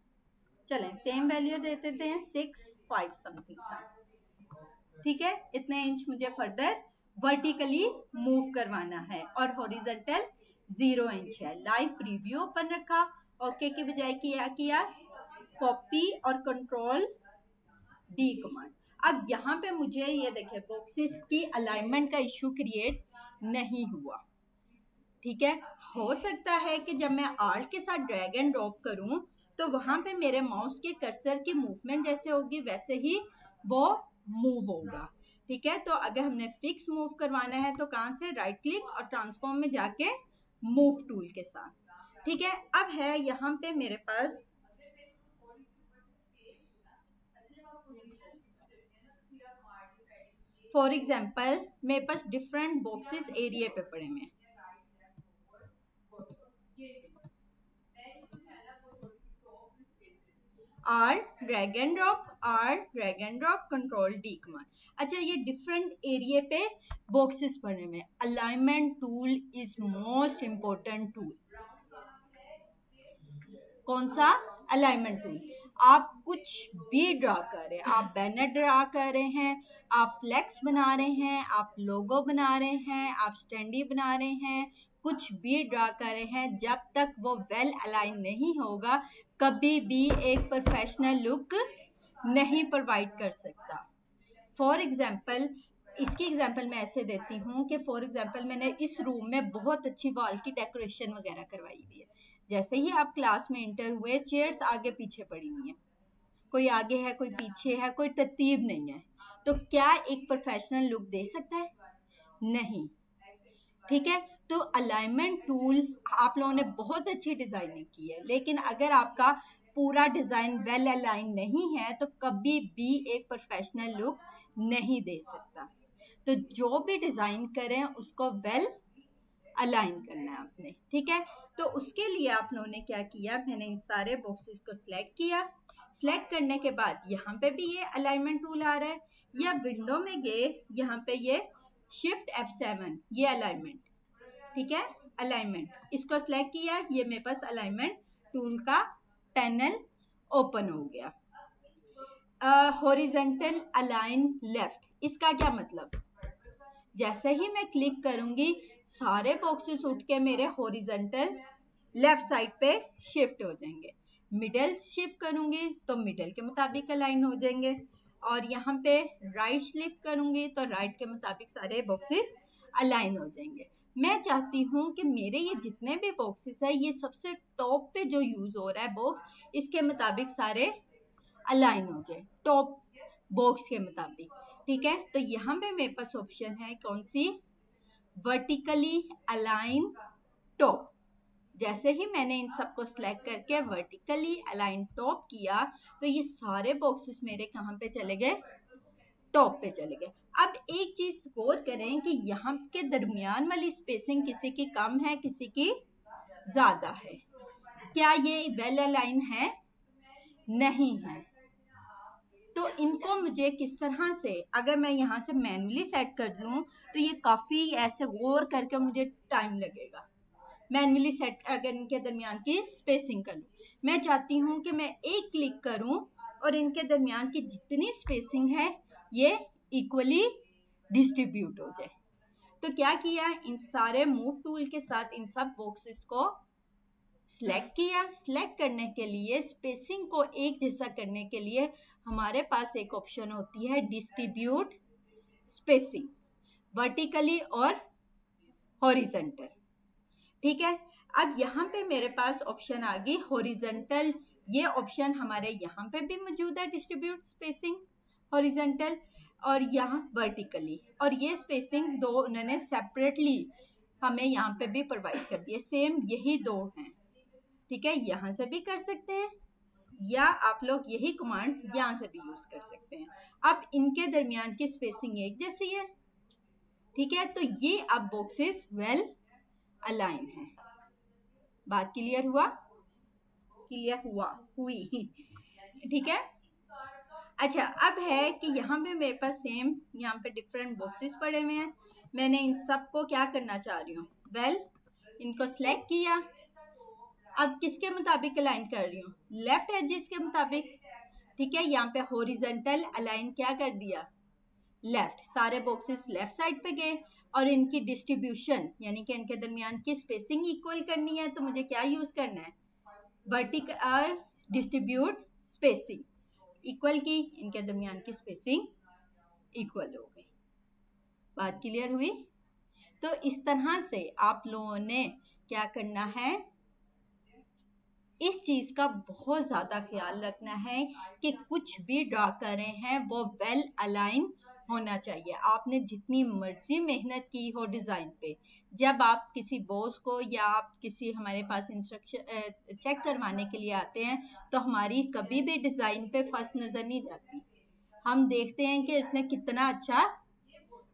चलें सेम वैल्यू दे देते हैं, 6.5 समथिंग था, ठीक है। इतने इंच मुझे फर्दर वर्टिकली मूव करवाना है और हॉरिजॉन्टल 0 इंच है। लाइव प्रीव्यू ओपन रखा, ओके की बजाय किया कॉपी और कंट्रोल डी कमांड। अब यहाँ पे मुझे ये देखिए बॉक्सेस की अलाइनमेंट का इश्यू क्रिएट नहीं हुआ, ठीक है। हो सकता है कि जब मैं आल्ट के साथ ड्रैग एंड ड्रॉप करूं तो वहां पे मेरे माउस के कर्सर की मूवमेंट जैसे होगी वैसे ही वो मूव होगा, ठीक है। तो अगर हमने फिक्स मूव करवाना है तो कहां से, राइट क्लिक और ट्रांसफॉर्म में जाके मूव टूल के साथ, ठीक है। अब है यहाँ पे मेरे पास फॉर एग्जाम्पल मेरे पास डिफरेंट बॉक्सेस एरिया पे पड़े हुए, or drag and drop, or drag and drop, control D command. अच्छा ये डिफरेंट एरिया पे बॉक्सेस पड़े में, alignment tool is most important tool. कौन सा, अलाइनमेंट टूल। आप कुछ भी ड्रा कर रहे हैं, आप बैनर ड्रा कर रहे हैं, आप फ्लेक्स बना रहे हैं, आप लोगो बना रहे हैं, आप स्टैंडी बना रहे हैं, कुछ भी ड्रा कर रहे हैं, जब तक वो वेल अलाइन नहीं होगा कभी भी एक प्रोफेशनल लुक नहीं प्रोवाइड कर सकता। फॉर एग्जाम्पल इसकी एग्जाम्पल मैं ऐसे देती हूँ कि फॉर एग्जाम्पल मैंने इस रूम में बहुत अच्छी वॉल की डेकोरेशन वगैरह करवाई हुई है, जैसे ही आप क्लास में इंटर हुए चेयर्स आगे पीछे पड़ी हुई हैं, कोई आगे है कोई पीछे है, कोई तरतीब नहीं है, तो क्या एक प्रोफेशनल लुक दे सकता है, नहीं, ठीक है। तो अलाइनमेंट टूल आप लोगों ने बहुत अच्छी डिजाइनिंग की है, लेकिन अगर आपका पूरा डिजाइन वेल अलाइन नहीं है तो कभी भी एक प्रोफेशनल लुक नहीं दे सकता। तो जो भी डिजाइन करें उसको वेल अलाइन करना है आपने, ठीक है। तो उसके लिए आप लोगों ने क्या किया, मैंने इन सारे बॉक्सेस को सिलेक्ट किया, सिलेक्ट करने के बाद यहाँ पे भी ये अलाइनमेंट टूल आ रहा है, या विंडो में गए यहाँ पे ये शिफ्ट F7 ये अलाइनमेंट, ठीक है, अलाइनमेंट इसको सिलेक्ट किया, ये मेरे पास अलाइनमेंट टूल का पैनल ओपन हो गया। हॉरिजॉन्टल अलाइन लेफ्ट, इसका क्या मतलब, जैसे ही मैं क्लिक करूंगी सारे बॉक्सेस उठ के मेरे हॉरिजॉन्टल लेफ्ट साइड पे शिफ्ट हो जाएंगे, मिडल शिफ्ट करूंगी तो मिडल के मुताबिक अलाइन हो जाएंगे, और यहाँ पे राइट शिफ्ट करूंगी तो राइट के मुताबिक सारे बॉक्सेस अलाइन हो जाएंगे। मैं चाहती हूँ कि मेरे ये जितने भी बॉक्सेस है ये सबसे टॉप पे जो यूज हो रहा है बॉक्स इसके मुताबिक सारे अलाइन हो जाए, टॉप बॉक्स के मुताबिक, ठीक है। तो यहाँ पे मेरे पास ऑप्शन है कौन सी, वर्टिकली अलाइन टॉप। जैसे ही मैंने इन सबको सिलेक्ट करके वर्टिकली अलाइन टॉप किया तो ये सारे बॉक्सेस मेरे कहाँ पे चले गए, टॉप पे चले गए। अब एक चीज गौर करें कि यहाँ के दरमियान वाली स्पेसिंग किसी की कम है किसी की ज्यादा है, क्या ये वेल अलाइन है, नहीं है। तो इनको मुझे किस तरह से, अगर मैं यहाँ से मैनुअली सेट कर लूँ तो ये काफी ऐसे गौर करके मुझे टाइम लगेगा, मैनुअली सेट अगर इनके दरमियान की स्पेसिंग कर लूँ। मैं चाहती हूँ कि मैं एक क्लिक करूँ और इनके दरमियान की जितनी स्पेसिंग है ये इक्वली डिस्ट्रीब्यूट हो जाए। तो क्या किया, इन सारे मूव टूल के साथ इन सब बॉक्सेस को सिलेक्ट किया, सिलेक्ट करने के लिए स्पेसिंग को एक जैसा करने के लिए हमारे पास एक ऑप्शन होती है डिस्ट्रीब्यूट स्पेसिंग, वर्टिकली और हॉरिजॉन्टल, ठीक है। अब यहाँ पे मेरे पास ऑप्शन आ गई हॉरिजॉन्टल, ये ऑप्शन हमारे यहाँ पे भी मौजूद है डिस्ट्रीब्यूट स्पेसिंग हॉरिजॉन्टल, और यहाँ वर्टिकली, और ये स्पेसिंग दो उन्होंने सेपरेटली हमें यहाँ पे भी प्रोवाइड कर दिए, सेम यही दो हैं, ठीक है। यहाँ से भी कर सकते हैं या आप लोग यही कमांड यहाँ से भी यूज कर सकते हैं। अब इनके दरमियान की स्पेसिंग एक जैसी है, ठीक है, तो ये अब बॉक्सेस वेल अलाइन है। बात क्लियर हुआ? क्लियर हुई ठीक है। अच्छा, अब है कि यहाँ पे मेरे पास सेम यहाँ पे डिफरेंट बॉक्सेस पड़े हुए हैं। मैंने इन सबको क्या करना चाह रही हूँ, वेल इनको सिलेक्ट किया। अब किसके मुताबिक अलाइन कर रही हूँ, लेफ्ट एजेस के मुताबिक। ठीक है, यहाँ पे हॉरिजॉन्टल अलाइन क्या कर दिया, लेफ्ट, सारे बॉक्सेस लेफ्ट साइड पे गए। और इनकी डिस्ट्रीब्यूशन यानी कि इनके दरमियान की स्पेसिंग इक्वल करनी है, तो मुझे क्या यूज करना है, वर्टिकल डिस्ट्रीब्यूट स्पेसिंग इक्वल की, इनके दरमियान की स्पेसिंग इक्वल हो गई। बात क्लियर हुई? तो इस तरह से आप लोगों ने क्या करना है, इस चीज का बहुत ज्यादा ख्याल रखना है कि कुछ भी ड्रा कर रहे हैं वो वेल अलाइन होना चाहिए। आपने जितनी मर्जी मेहनत की हो डिजाइन पे, जब आप किसी बॉस को या आप किसी हमारे पास इंस्ट्रक्शन चेक करवाने के लिए आते हैं, तो हमारी कभी भी डिजाइन पे फर्स्ट नजर नहीं जाती। हम देखते हैं कि इसने कितना अच्छा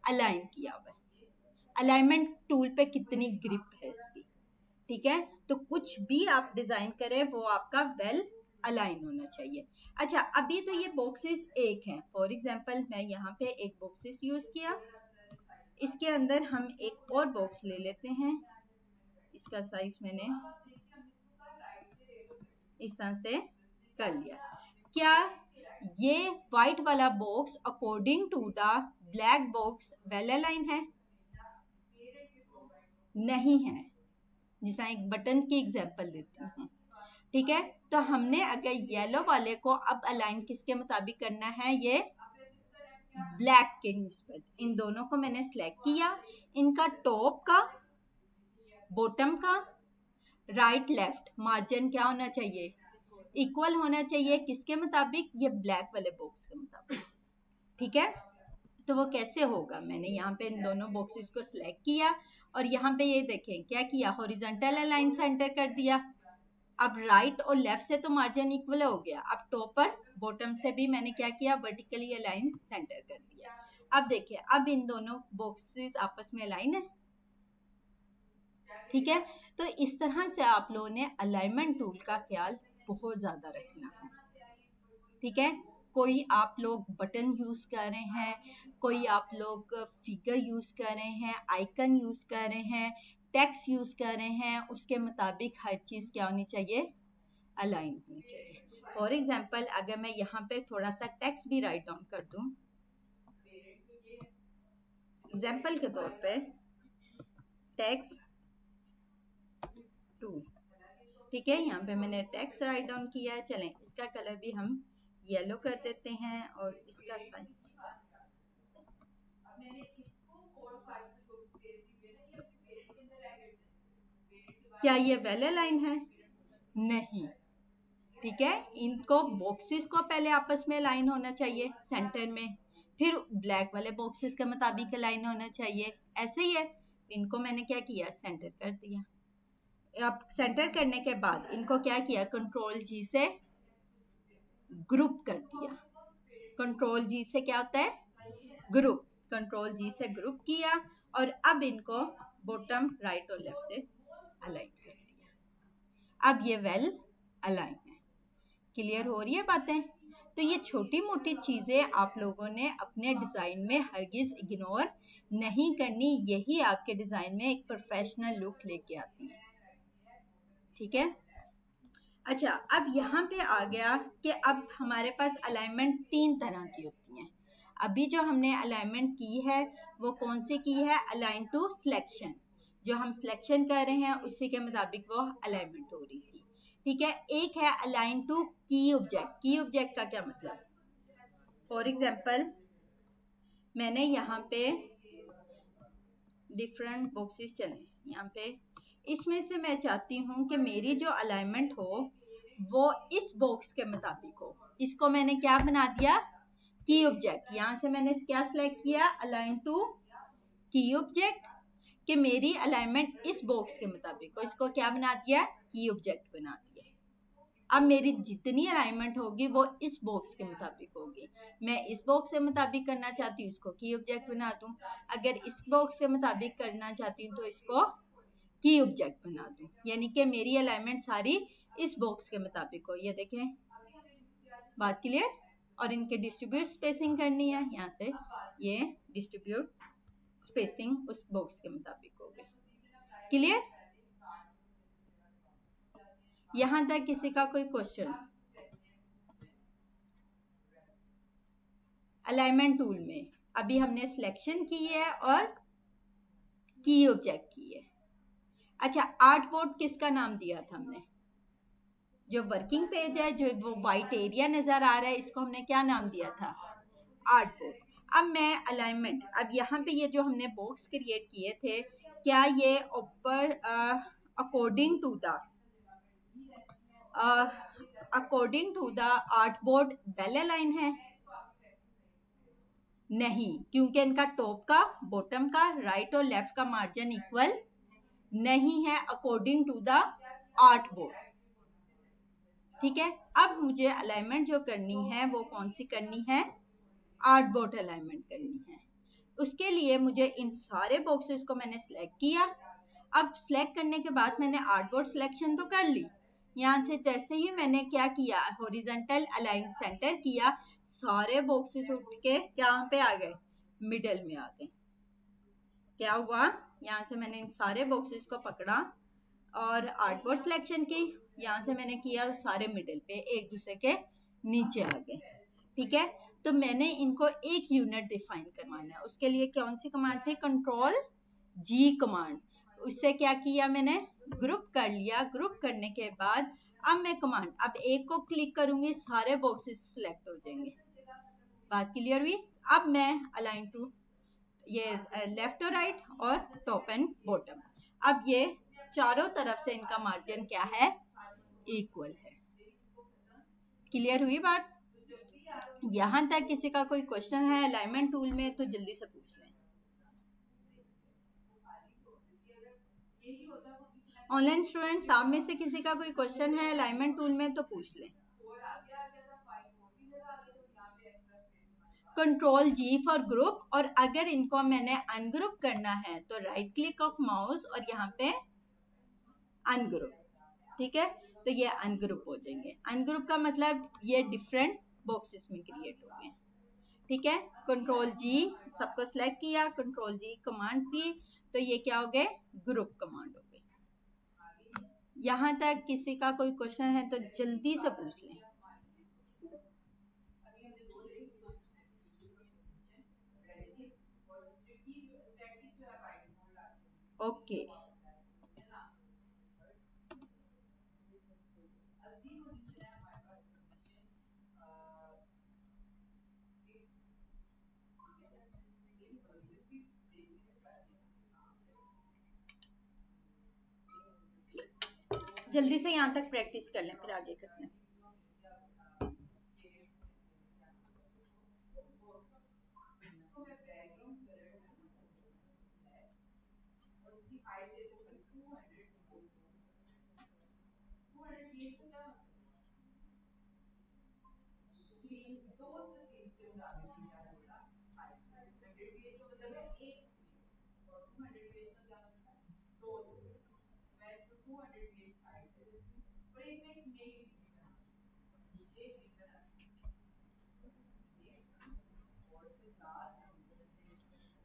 अलाइन किया हुआ है, अलाइनमेंट टूल पे कितनी ग्रिप है इसकी। ठीक है, तो कुछ भी आप डिजाइन करें वो आपका वेल अलाइन होना चाहिए। अच्छा, अभी तो ये बॉक्सेस एक हैं, फॉर एग्जांपल मैं यहाँ पे एक बॉक्सेस यूज किया, इसके अंदर हम एक और बॉक्स ले लेते हैं। इसका साइज मैंने इस तरह से कर लिया। क्या ये व्हाइट वाला box according to the black box well align है? नहीं है। जिसका एक बटन की एग्जांपल देती हूँ। ठीक है, तो हमने अगर येलो वाले को अब अलाइन किसके मुताबिक करना है, ये ब्लैक के निस्बत। इन दोनों को मैंने सिलेक्ट किया, इनका टॉप का, बॉटम का, राइट लेफ्ट मार्जिन क्या होना चाहिए, इक्वल होना चाहिए। किसके मुताबिक, ये ब्लैक वाले बॉक्स के मुताबिक। ठीक है, तो वो कैसे होगा, मैंने यहाँ पे इन दोनों बॉक्सेस को सिलेक्ट किया और यहाँ पे ये देखें क्या किया, हॉरिजॉन्टल अलाइन सेंटर कर दिया। अब राइट और लेफ्ट से तो मार्जिन इक्वल हो गया, अब टॉप पर बॉटम से भी मैंने क्या किया, वर्टिकली अलाइन सेंटर कर दिया। अब देखिए, अब इन दोनों बॉक्सेस आपस में अलाइन है। ठीक है, तो इस तरह से आप लोगों ने अलाइनमेंट टूल का ख्याल बहुत ज्यादा रखना है। ठीक है, कोई आप लोग बटन यूज कर रहे हैं, कोई आप लोग फिगर यूज कर रहे हैं, आइकन यूज कर रहे हैं, टेक्स्ट यूज कर रहे हैं, उसके मुताबिक हर चीज क्या होनी चाहिए, अलाइन होनी चाहिए। फॉर एग्जाम्पल अगर मैं यहाँ पे थोड़ा सा टेक्स्ट भी राइट डाउन कर दूं, एग्जाम्पल के तौर पे टेक्स्ट टू, ठीक है, यहाँ पे मैंने टेक्स्ट राइट डाउन किया है। चलें इसका कलर भी हम येलो कर देते हैं और इसका साइज, क्या ये वेल अलाइन है? नहीं। ठीक है, इनको बॉक्सेस को पहले आपस में अलाइन होना चाहिए सेंटर में, फिर ब्लैक वाले बॉक्सेस के मुताबिक अलाइन होना चाहिए, ऐसे ही है। इनको मैंने क्या किया, सेंटर कर दिया। अब सेंटर करने के बाद इनको क्या किया, कंट्रोल जी से ग्रुप कर दिया। कंट्रोल जी से क्या होता है, ग्रुप, कंट्रोल जी से ग्रुप किया और अब इनको बॉटम राइट और लेफ्ट से अलाइन कर दिया। अब ये वेल अलाइन है। क्लियर हो रही है बातें? तो ये छोटी मोटी चीजें आप लोगों ने अपने डिजाइन में हरगिज इग्नोर नहीं करनी, यही आपके डिजाइन में एक प्रोफेशनल लुक लेके आती है। ठीक है, अच्छा, अब यहाँ पे आ गया कि अब हमारे पास अलाइनमेंट 3 तरह की होती हैं। अभी जो हमने अलाइनमेंट की है वो कौन सी की है, अलाइन टू सिलेक्शन। जो हम सिलेक्शन कर रहे हैं उसी के मुताबिक वो अलाइनमेंट हो रही थी। ठीक है, एक है अलाइन टू की ऑब्जेक्ट। की ऑब्जेक्ट का क्या मतलब, फॉर एग्जाम्पल मैंने यहाँ पे डिफरेंट बॉक्सेस चले, यहाँ पे इसमें से मैं चाहती हूँ कि मेरी जो अलाइनमेंट हो वो इस बॉक्स के मुताबिक हो। इसको मैंने क्या बना दिया, की ऑब्जेक्ट। यहाँ से मैंने क्या सिलेक्ट किया, अलाइन टू की ऑब्जेक्ट, कि मेरी अलाइनमेंट इस बॉक्स के मुताबिक हो। इसको क्या बना दिया, की ऑब्जेक्ट बना दिया। अब मेरी जितनी अलाइनमेंट होगी वो इस बॉक्स के मुताबिक होगी। मैं इस बॉक्स के मुताबिक करना चाहती हूँ, इसको की ऑब्जेक्ट बना दूं। अगर इस बॉक्स के मुताबिक करना चाहती हूँ तो इसको की ऑब्जेक्ट बना दूं। यानी कि मेरी अलाइनमेंट सारी इस बॉक्स के मुताबिक हो। ये देखें, बात क्लियर। और इनके डिस्ट्रीब्यूट स्पेसिंग करनी है, यहाँ से ये डिस्ट्रीब्यूट स्पेसिंग उस बॉक्स के मुताबिक होगी। क्लियर? यहां तक किसी का कोई क्वेश्चन? अलाइनमेंट टूल में अभी हमने सिलेक्शन की है और की ऑब्जेक्ट की है। अच्छा, आर्ट बोर्ड किसका नाम दिया था हमने? जो वर्किंग पेज है, जो वो वाइट एरिया नजर आ रहा है, इसको हमने क्या नाम दिया था? Art board. अब मैं अलाइनमेंट, अब यहाँ पे ये जो हमने बॉक्स क्रिएट किए थे, क्या ये ऊपर according to the art board well align है? नहीं, क्योंकि इनका टॉप का, बॉटम का, राइट और लेफ्ट का मार्जिन इक्वल नहीं है according to the art board. ठीक है, अब मुझे अलाइनमेंट जो करनी है वो कौन सी करनी है? आर्ट बोर्ड अलाइनमेंट करनी है। उसके लिए मुझे इन सारे बॉक्सेस को मैंने सिलेक्ट किया। अब सिलेक्ट करने के बाद मैंने आर्ट बोर्ड सिलेक्शन तो कर ली। यहाँ से जैसे ही मैंने क्या किया, हॉरिजॉन्टल अलाइन सेंटर किया, सारे बॉक्सेस उठ के यहाँ पे आ गए, मिडल में आ गए। क्या हुआ, यहाँ से मैंने इन सारे बॉक्सेस को पकड़ा और आर्ट बोर्ड सिलेक्शन की, यहाँ से मैंने किया, सारे मिडिल पे एक दूसरे के नीचे आ गए। ठीक है, तो मैंने इनको एक यूनिट डिफाइन करवाना है। उसके लिए कौन सी कमांड थी? कंट्रोल जी कमांड। उससे क्या किया मैंने? ग्रुप कर लिया। ग्रुप करने के बाद अब मैं कमांड, अब एक को क्लिक करूंगी, सारे बॉक्सेस सिलेक्ट हो जाएंगे। बात क्लियर हुई? अब मैं अलाइन टू, ये लेफ्ट और राइट और टॉप एंड बॉटम, अब ये चारों तरफ से इनका मार्जिन क्या है? इक्वल है। क्लियर हुई बात? यहां तक किसी का कोई क्वेश्चन है अलाइनमेंट टूल में तो जल्दी से पूछ लें। ऑनलाइन स्टूडेंट्स, आप में से किसी का कोई क्वेश्चन है अलाइनमेंट टूल में तो पूछ लें। कंट्रोल जी फॉर ग्रुप, और अगर इनको मैंने अनग्रुप करना है तो राइट क्लिक ऑफ माउस और यहाँ पे अनग्रुप। ठीक है, तो ये अनग्रुप हो जाएंगे। अनग्रुप का मतलब ये डिफरेंट बॉक्सेस में क्रिएट हो गए। ठीक है, कंट्रोल जी, सबको सिलेक्ट किया, कंट्रोल जी कमांड की, तो ये क्या हो गए? ग्रुप कमांड हो गई। यहां तक किसी का कोई क्वेश्चन है तो जल्दी से पूछ लें। ओके, जल्दी से यहाँ तक प्रैक्टिस कर लें, फिर आगे करते हैं।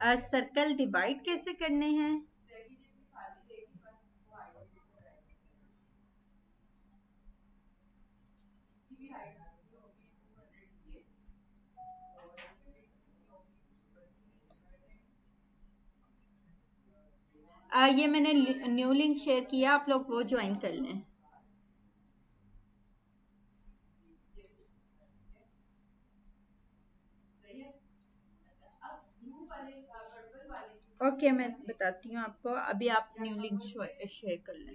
सर्कल डिवाइड कैसे करने हैं? ये मैंने न्यू लिंक शेयर किया, आप लोग वो ज्वाइन कर लें। ओके, मैं बताती हूँ आपको, अभी आप न्यू लिंक शेयर कर लें।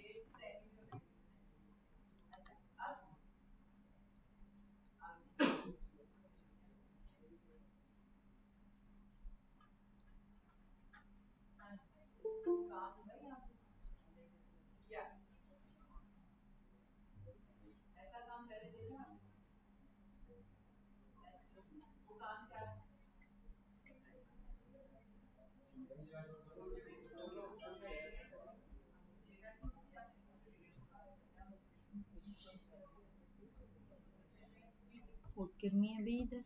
बहुत गर्मी है भी इधर।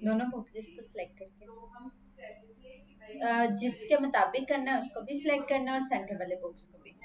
दोनों बॉक्सेस को सिलेक्ट करके जिसके मुताबिक करना है उसको भी सिलेक्ट करना है और सेंटर वाले बॉक्स को भी।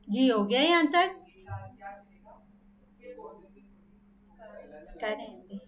जी हो गया यहाँ तक कर रहे हैं अभी।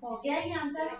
हो गया ये आंसर।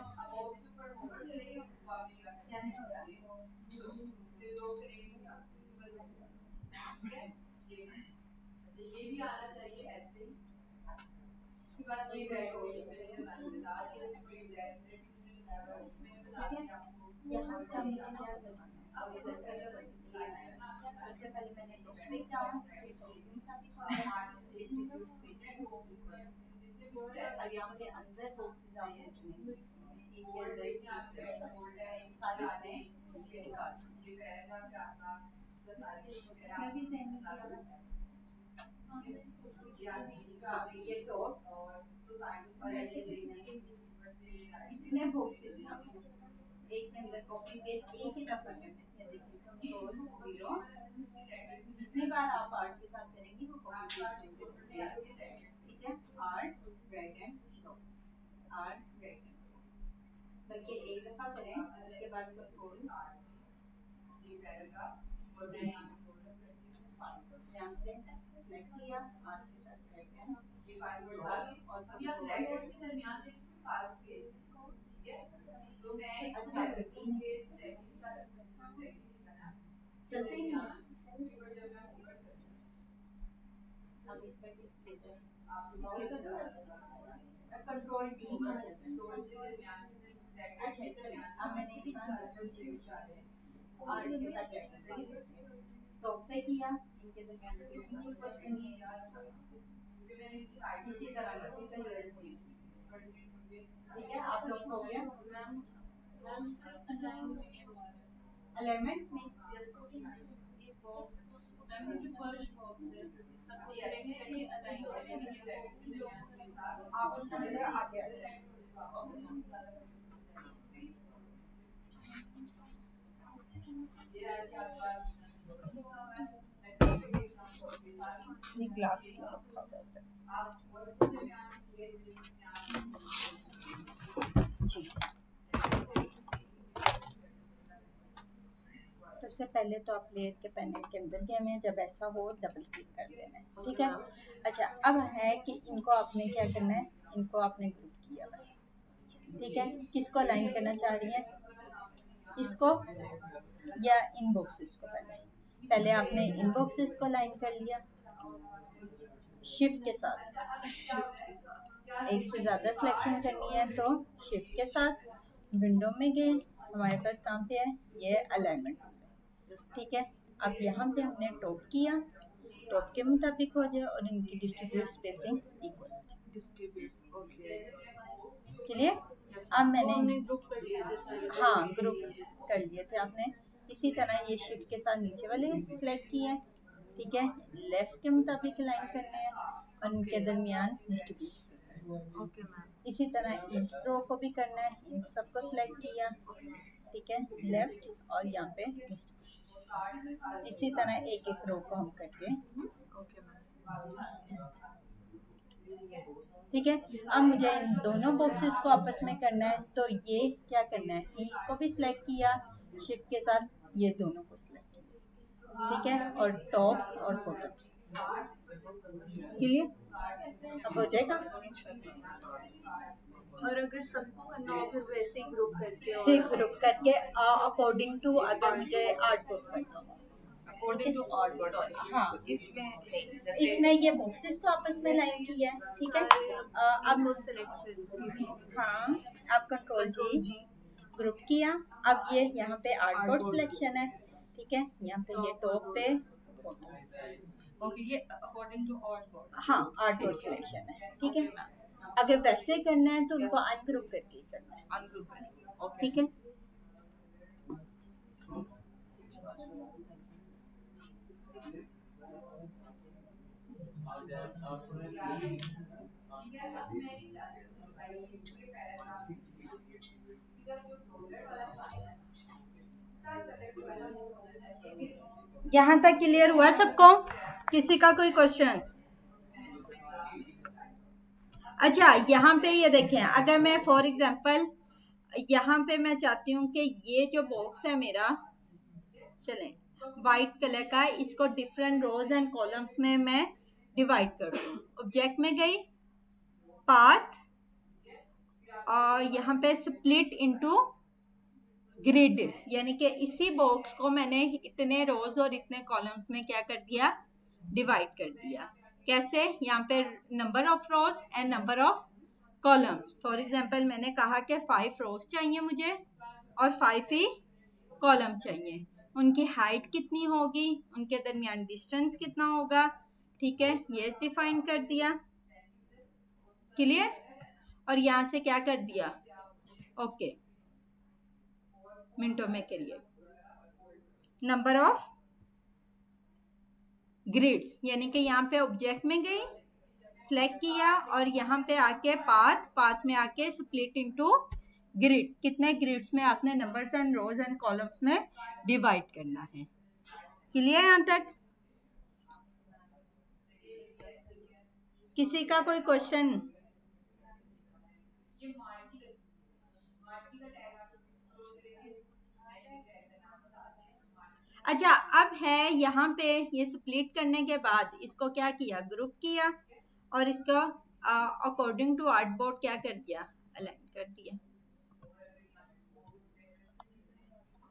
ये ग्लास क्यों रखा हुआ है? जी, सबसे पहले तो आप लेयर के पैनल के अंदर गए हमें, जब ऐसा हो डबल क्लिक कर देना है, ठीक है। अच्छा, अब है कि इनको आपने क्या करना है, इनको आपने ग्रुप किया हुआ है, ठीक है। किसको अलाइन करना चाह रही है, इसको या इन बॉक्सेस को? पहले पहले आपने इन बॉक्सेस को अलाइन कर लिया शिफ्ट के साथ, एक से ज्यादा सिलेक्शन करनी है तो शिफ्ट के साथ विंडो में गए, हमारे पास कहाँ पे है ये अलाइनमेंट, ठीक है। अब यहाँ पे हमने टॉप किया, टॉप के मुताबिक हो जाए और इनकी डिस्ट्रीब्यूट स्पेसिंग इक्वल, क्लियर। अब मैंने हाँ ग्रुप कर लिए थे आपने, इसी तरह ये शिफ्ट के साथ नीचे वाले सिलेक्ट किए, ठीक है। लेफ्ट के मुताबिक लाइन करने हैं और इनके दरमियान डिस्ट्रीब्यूट स्पेसिंग, इसी तरह इस रो को भी करना है, इन सबको सिलेक्ट किया, ठीक है, लेफ्ट और यहाँ पे इसी तरह एक एक रो को हम करके, ठीक है। अब मुझे इन दोनों बॉक्सेस को आपस में करना है, तो ये क्या करना है, इसको भी सिलेक्ट किया शिफ्ट के साथ, ये दोनों को सिलेक्ट किया, ठीक है, और टॉप और बॉटम, क्लियर। अब हो जाएगा। और अगर सबको करना हो फिर वैसे ही ग्रुप करके, फिर ग्रुप करके अकॉर्डिंग टू, अगर मुझे आर्ट वर्क करना हो अकॉर्डिंग टू आर्ट वर्क, हाँ इसमें ये बॉक्सेस को आपस में लाइन किया है, ठीक है। अब सेलेक्ट, हाँ आप कंट्रोल जी ग्रुप किया, अब ये यहाँ पे आर्ट बोर्ड सिलेक्शन है, ठीक है, यहाँ पे ये टॉप पे ओके, ये अकॉर्डिंग टू आर्ट बोर्ड, हाँ आर्ट बोर्ड सिलेक्शन है, ठीक है। अगर वैसे करना है तो उनको अनग्रुप करके करना है, अनग्रुप करके, ठीक है। यहाँ तक क्लियर हुआ सबको, किसी का कोई क्वेश्चन? अच्छा, यहाँ पे ये देखें, अगर मैं फॉर एग्जांपल यहाँ पे मैं चाहती हूँ कि ये जो बॉक्स है मेरा, चलें व्हाइट कलर का, इसको डिफरेंट रोज एंड कॉलम्स में मैं डिवाइड कर दूँ। ऑब्जेक्ट में गई, पाथ, और यहाँ पे स्प्लिट इनटू ग्रिड, यानी कि इसी बॉक्स को मैंने इतने रोज और इतने कॉलम्स में क्या कर दिया, डिवाइड कर दिया। कैसे, यहाँ पे number of rose and number of columns, for example मैंने कहा कि 5 रोज चाहिए मुझे और 5 ही कॉलम चाहिए, उनकी हाइट कितनी होगी, उनके दरमियान डिस्टेंस कितना होगा, ठीक है, ये डिफाइन कर दिया, क्लियर। और यहाँ से क्या कर दिया, ओके, मिनटों में करिए, नंबर ऑफ ग्रिड्स, यानी कि यहाँ पे ऑब्जेक्ट में गई, सिलेक्ट किया और यहाँ पे आके पाथ में आके स्प्लिट इनटू ग्रिड, कितने ग्रिड्स में आपने numbers and rows and columns में डिवाइड करना है, क्लियर। यहाँ तक किसी का कोई क्वेश्चन? अच्छा, अब है यहाँ पे ये स्प्लिट करने के बाद इसको क्या किया, ग्रुप किया और इसका अकॉर्डिंग टू आर्ट बोर्ड क्या कर दिया, अलाइन कर दिया,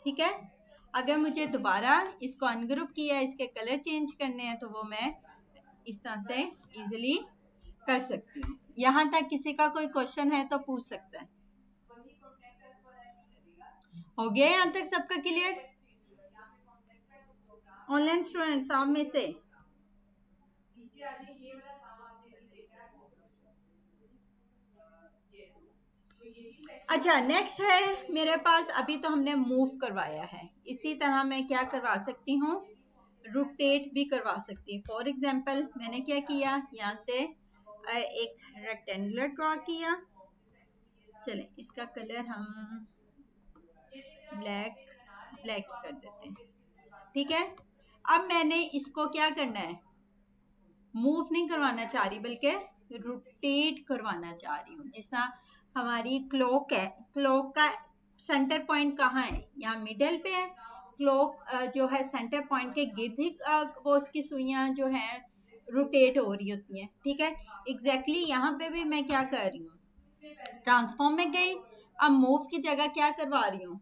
ठीक है। अगर मुझे दोबारा इसको अनग्रुप किया, इसके कलर चेंज करने हैं, तो वो मैं इस तरह से इजीली कर सकती हूँ। यहाँ तक किसी का कोई क्वेश्चन है तो पूछ सकता है। हो गया यहाँ तक सबका क्लियर? ऑनलाइन स्टूडेंट्स आप में से अच्छा, नेक्स्ट है मेरे पास, अभी तो हमने मूव करवाया है, इसी तरह मैं क्या करवा सकती हूँ, रोटेट भी करवा सकती है। फॉर एग्जाम्पल मैंने क्या किया, यहाँ से एक रेक्टेंगुलर ड्रॉ किया। चलें इसका कलर हम ब्लैक ब्लैक ही कर देते हैं, ठीक है। अब मैंने इसको क्या करना है, मूव नहीं करवाना चाह रही बल्कि रोटेट करवाना चाह रही हूँ। जिस तरह हमारी क्लॉक है, क्लॉक का सेंटर पॉइंट कहाँ है, यहाँ मिडल पे है। क्लॉक जो है सेंटर पॉइंट के गिर्द ही वो उसकी सुइयां जो है रोटेट हो रही होती हैं, ठीक है। एग्जैक्टली यहाँ पे भी मैं क्या कर रही हूँ, ट्रांसफॉर्म में गई, अब मूव की जगह क्या करवा रही हूँ,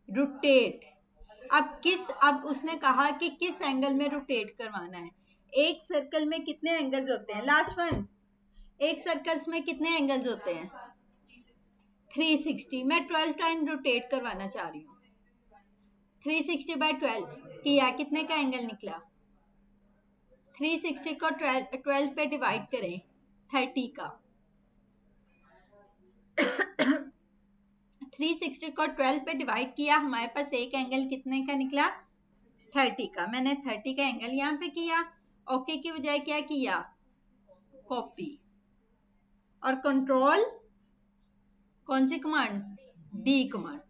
रोटेट। अब उसने कहा कि किस एंगल में रोटेट करवाना है। एक सर्कल में कितने एंगल्स होते हैं, लास्ट वन, एक सर्कल्स में कितने एंगल्स होते हैं, 360। मैं 12 टाइम रोटेट करवाना चाह रही हूँ। 360 बाय 12 किया, कितने का एंगल निकला, 360 को 12 पे डिवाइड करें, 30 का। 360 को 12 पे डिवाइड किया, हमारे पास एक एंगल कितने का निकला, 30 का। मैंने 30 का एंगल यहाँ पे किया। ओके की बजाय क्या किया, कॉपी। और कंट्रोल कौन सी कमांड, डी कमांड।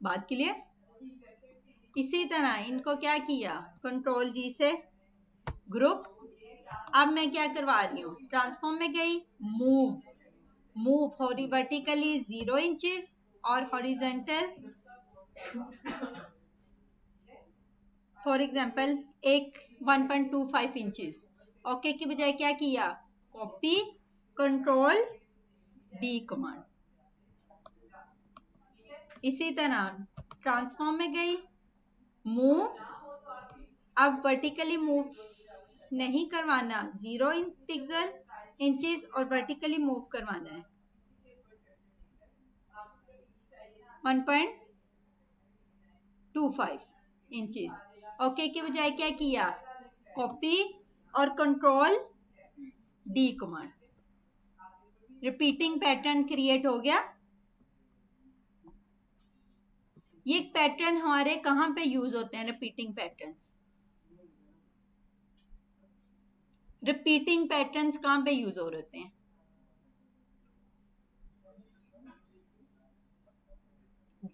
बात क्लियर। इसी तरह इनको क्या किया, कंट्रोल जी से ग्रुप। अब मैं क्या करवा रही हूँ, ट्रांसफॉर्म में गई, मूव, मूव वर्टिकली 0 इंचेस और हॉरिजेंटल फॉर एग्जाम्पल एक 1.25 इंचेस। ओके की बजाय क्या किया, कॉपी, कंट्रोल डी कमांड। इसी तरह ट्रांसफॉर्म में गई, मूव, अब वर्टिकली मूव नहीं करवाना, 0 पिक्सल इंचेस और वर्टिकली मूव करवाना है 1.25 इंचेस। ओके की बजाय क्या किया, कॉपी और control D command. Repeating pattern create हो गया। ये पैटर्न हमारे कहां पे यूज होते हैं, रिपीटिंग पैटर्न्स, रिपीटिंग पैटर्न्स कहां पे यूज हो रहे हैं,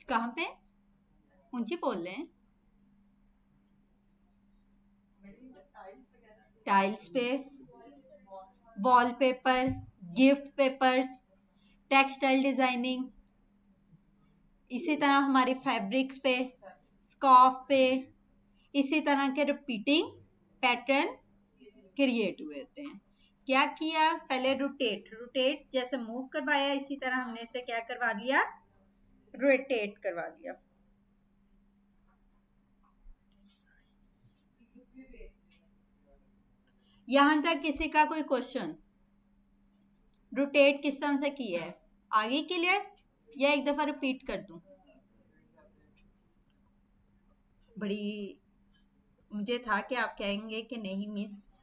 कहां पे, ऊंची बोल रहे हैं, टाइल्स पे, wallpaper, gift papers, textile designing, इसी तरह हमारे फैब्रिक्स पे, स्कार्फ पे, इसी तरह के रिपीटिंग पैटर्न क्रिएट हुए होते हैं। क्या किया, पहले रोटेट, रोटेट जैसे मूव करवाया, इसी तरह हमने इसे क्या करवा दिया, रोटेट करवा दिया। यहां तक किसी का कोई क्वेश्चन, रोटेट किस तरह से किया है, आगे क्लियर या एक दफा रिपीट कर दूं, बड़ी मुझे था कि आप कहेंगे कि नहीं मिस।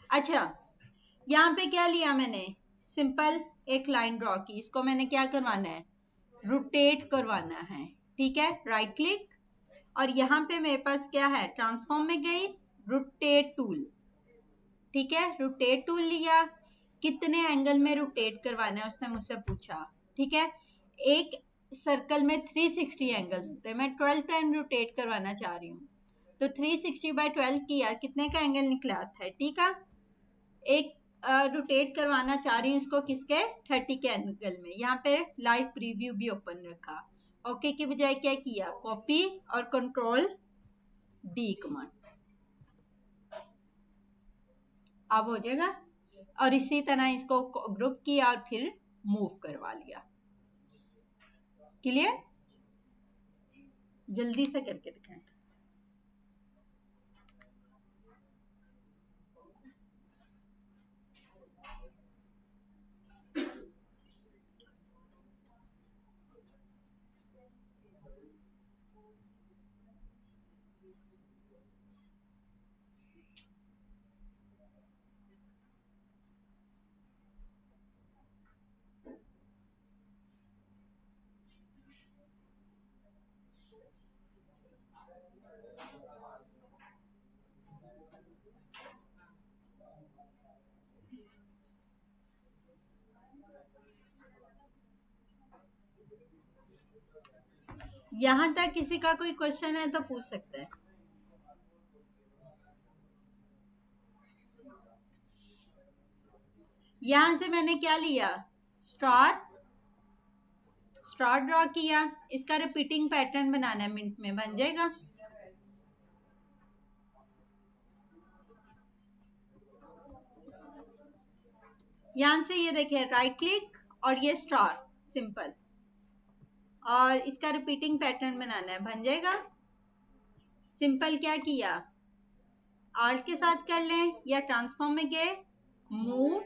अच्छा, यहाँ पे क्या लिया मैंने, सिंपल एक लाइन ड्रॉ की, इसको मैंने क्या करवाना है, रोटेट करवाना है, ठीक है। राइट क्लिक, और यहाँ पे मेरे पास क्या है, ट्रांसफॉर्म में गई, रोटेट टूल, ठीक है। रोटेट टूल लिया, कितने एंगल में रोटेट करवाना है उसने मुझसे पूछा, ठीक है। एक सर्कल में 360 एंगल होते हैं, मैं 12 टाइम रोटेट करवाना चाह रही हूँ, तो 360 बाय 12 किया, कितने का एंगल निकला, 30 का। एक रोटेट करवाना चाह रही हूँ इसको किसके, 30 के एंगल में। यहाँ पे लाइव प्रीव्यू भी ओपन रखा। ओके की बजाय क्या किया, कॉपी और कंट्रोल डी कमांड, अब हो जाएगा। और इसी तरह इसको ग्रुप किया और फिर मूव करवा लिया। क्लियर, जल्दी से करके दिखाएं। यहाँ तक किसी का कोई क्वेश्चन है तो पूछ सकते हैं। यहां से मैंने क्या लिया, स्टार, स्टार ड्रॉ किया, इसका रिपीटिंग पैटर्न बनाना है, मिनट में बन जाएगा। यहां से ये देखिए राइट क्लिक और ये स्टार सिंपल, और इसका रिपीटिंग पैटर्न बनाना है, बन जाएगा। सिंपल क्या किया, आल्ट के साथ कर लें या ट्रांसफॉर्म में गए, मूव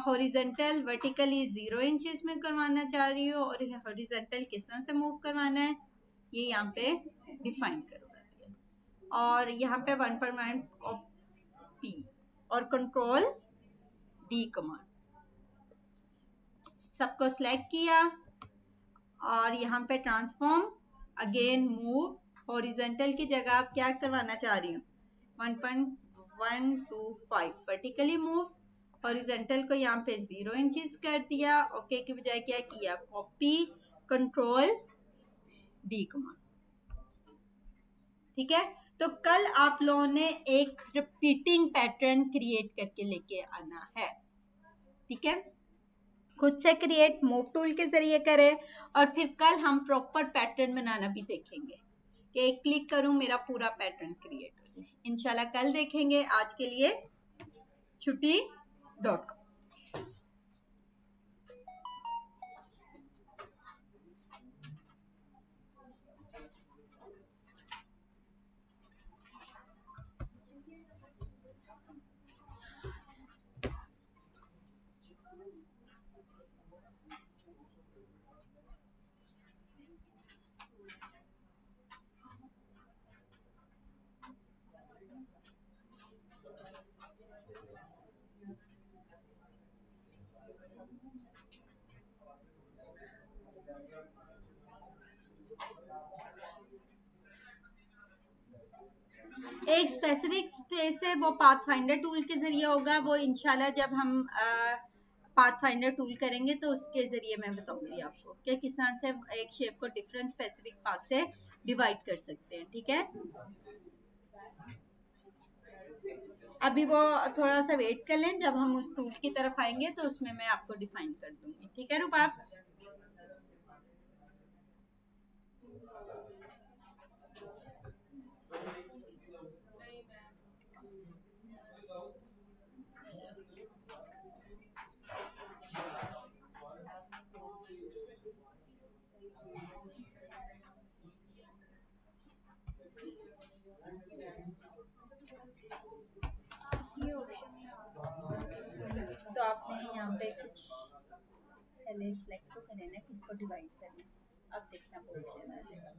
हॉरिजेंटल वर्टिकली 0 इंचेस में करवाना चाह रही हो, और हॉरिजेंटल किस तरह से मूव करवाना है ये यहाँ पे डिफाइन करो। और यहाँ पे 1% ऑफ पी और कंट्रोल डी कमांड, सबको सिलेक्ट किया और यहाँ पे ट्रांसफॉर्म, अगेन मूव, हॉरिजेंटल की जगह आप क्या करवाना चाह रही हूँ 1.125 वर्टिकली मूव, हॉरिजेंटल को यहाँ पे 0 इंचेस कर दिया, ओके की बजाय क्या किया, कॉपी कंट्रोल डी कमांड। ठीक है, तो कल आप लोगों ने एक रिपीटिंग पैटर्न क्रिएट करके लेके आना है। ठीक है, खुद से क्रिएट मूव टूल के जरिए करें, और फिर कल हम प्रॉपर पैटर्न बनाना भी देखेंगे कि एक क्लिक करूं मेरा पूरा पैटर्न क्रिएट हो जाए। इंशाल्लाह कल देखेंगे। आज के लिए छुट्टी.com। एक स्पेसिफिक स्पेस है वो पाथ फाइंडर टूल के जरिए होगा, वो इंशाल्लाह जब हम पाथ फाइंडर टूल करेंगे तो उसके जरिए मैं बताऊंगी आपको कि किस तरह से एक शेप को डिफरेंट स्पेसिफिक पाथ से डिवाइड कर सकते हैं। ठीक है, अभी वो थोड़ा सा वेट कर लें, जब हम उस टूल की तरफ आएंगे तो उसमें मैं आपको डिफाइन कर दूंगी। ठीक है रुबाब, तो आपने यहाँ पे कुछ पहले सिलेक्ट तो करें ना किसको डिवाइड करना, अब देखना ऑप्शन आ जाएगा।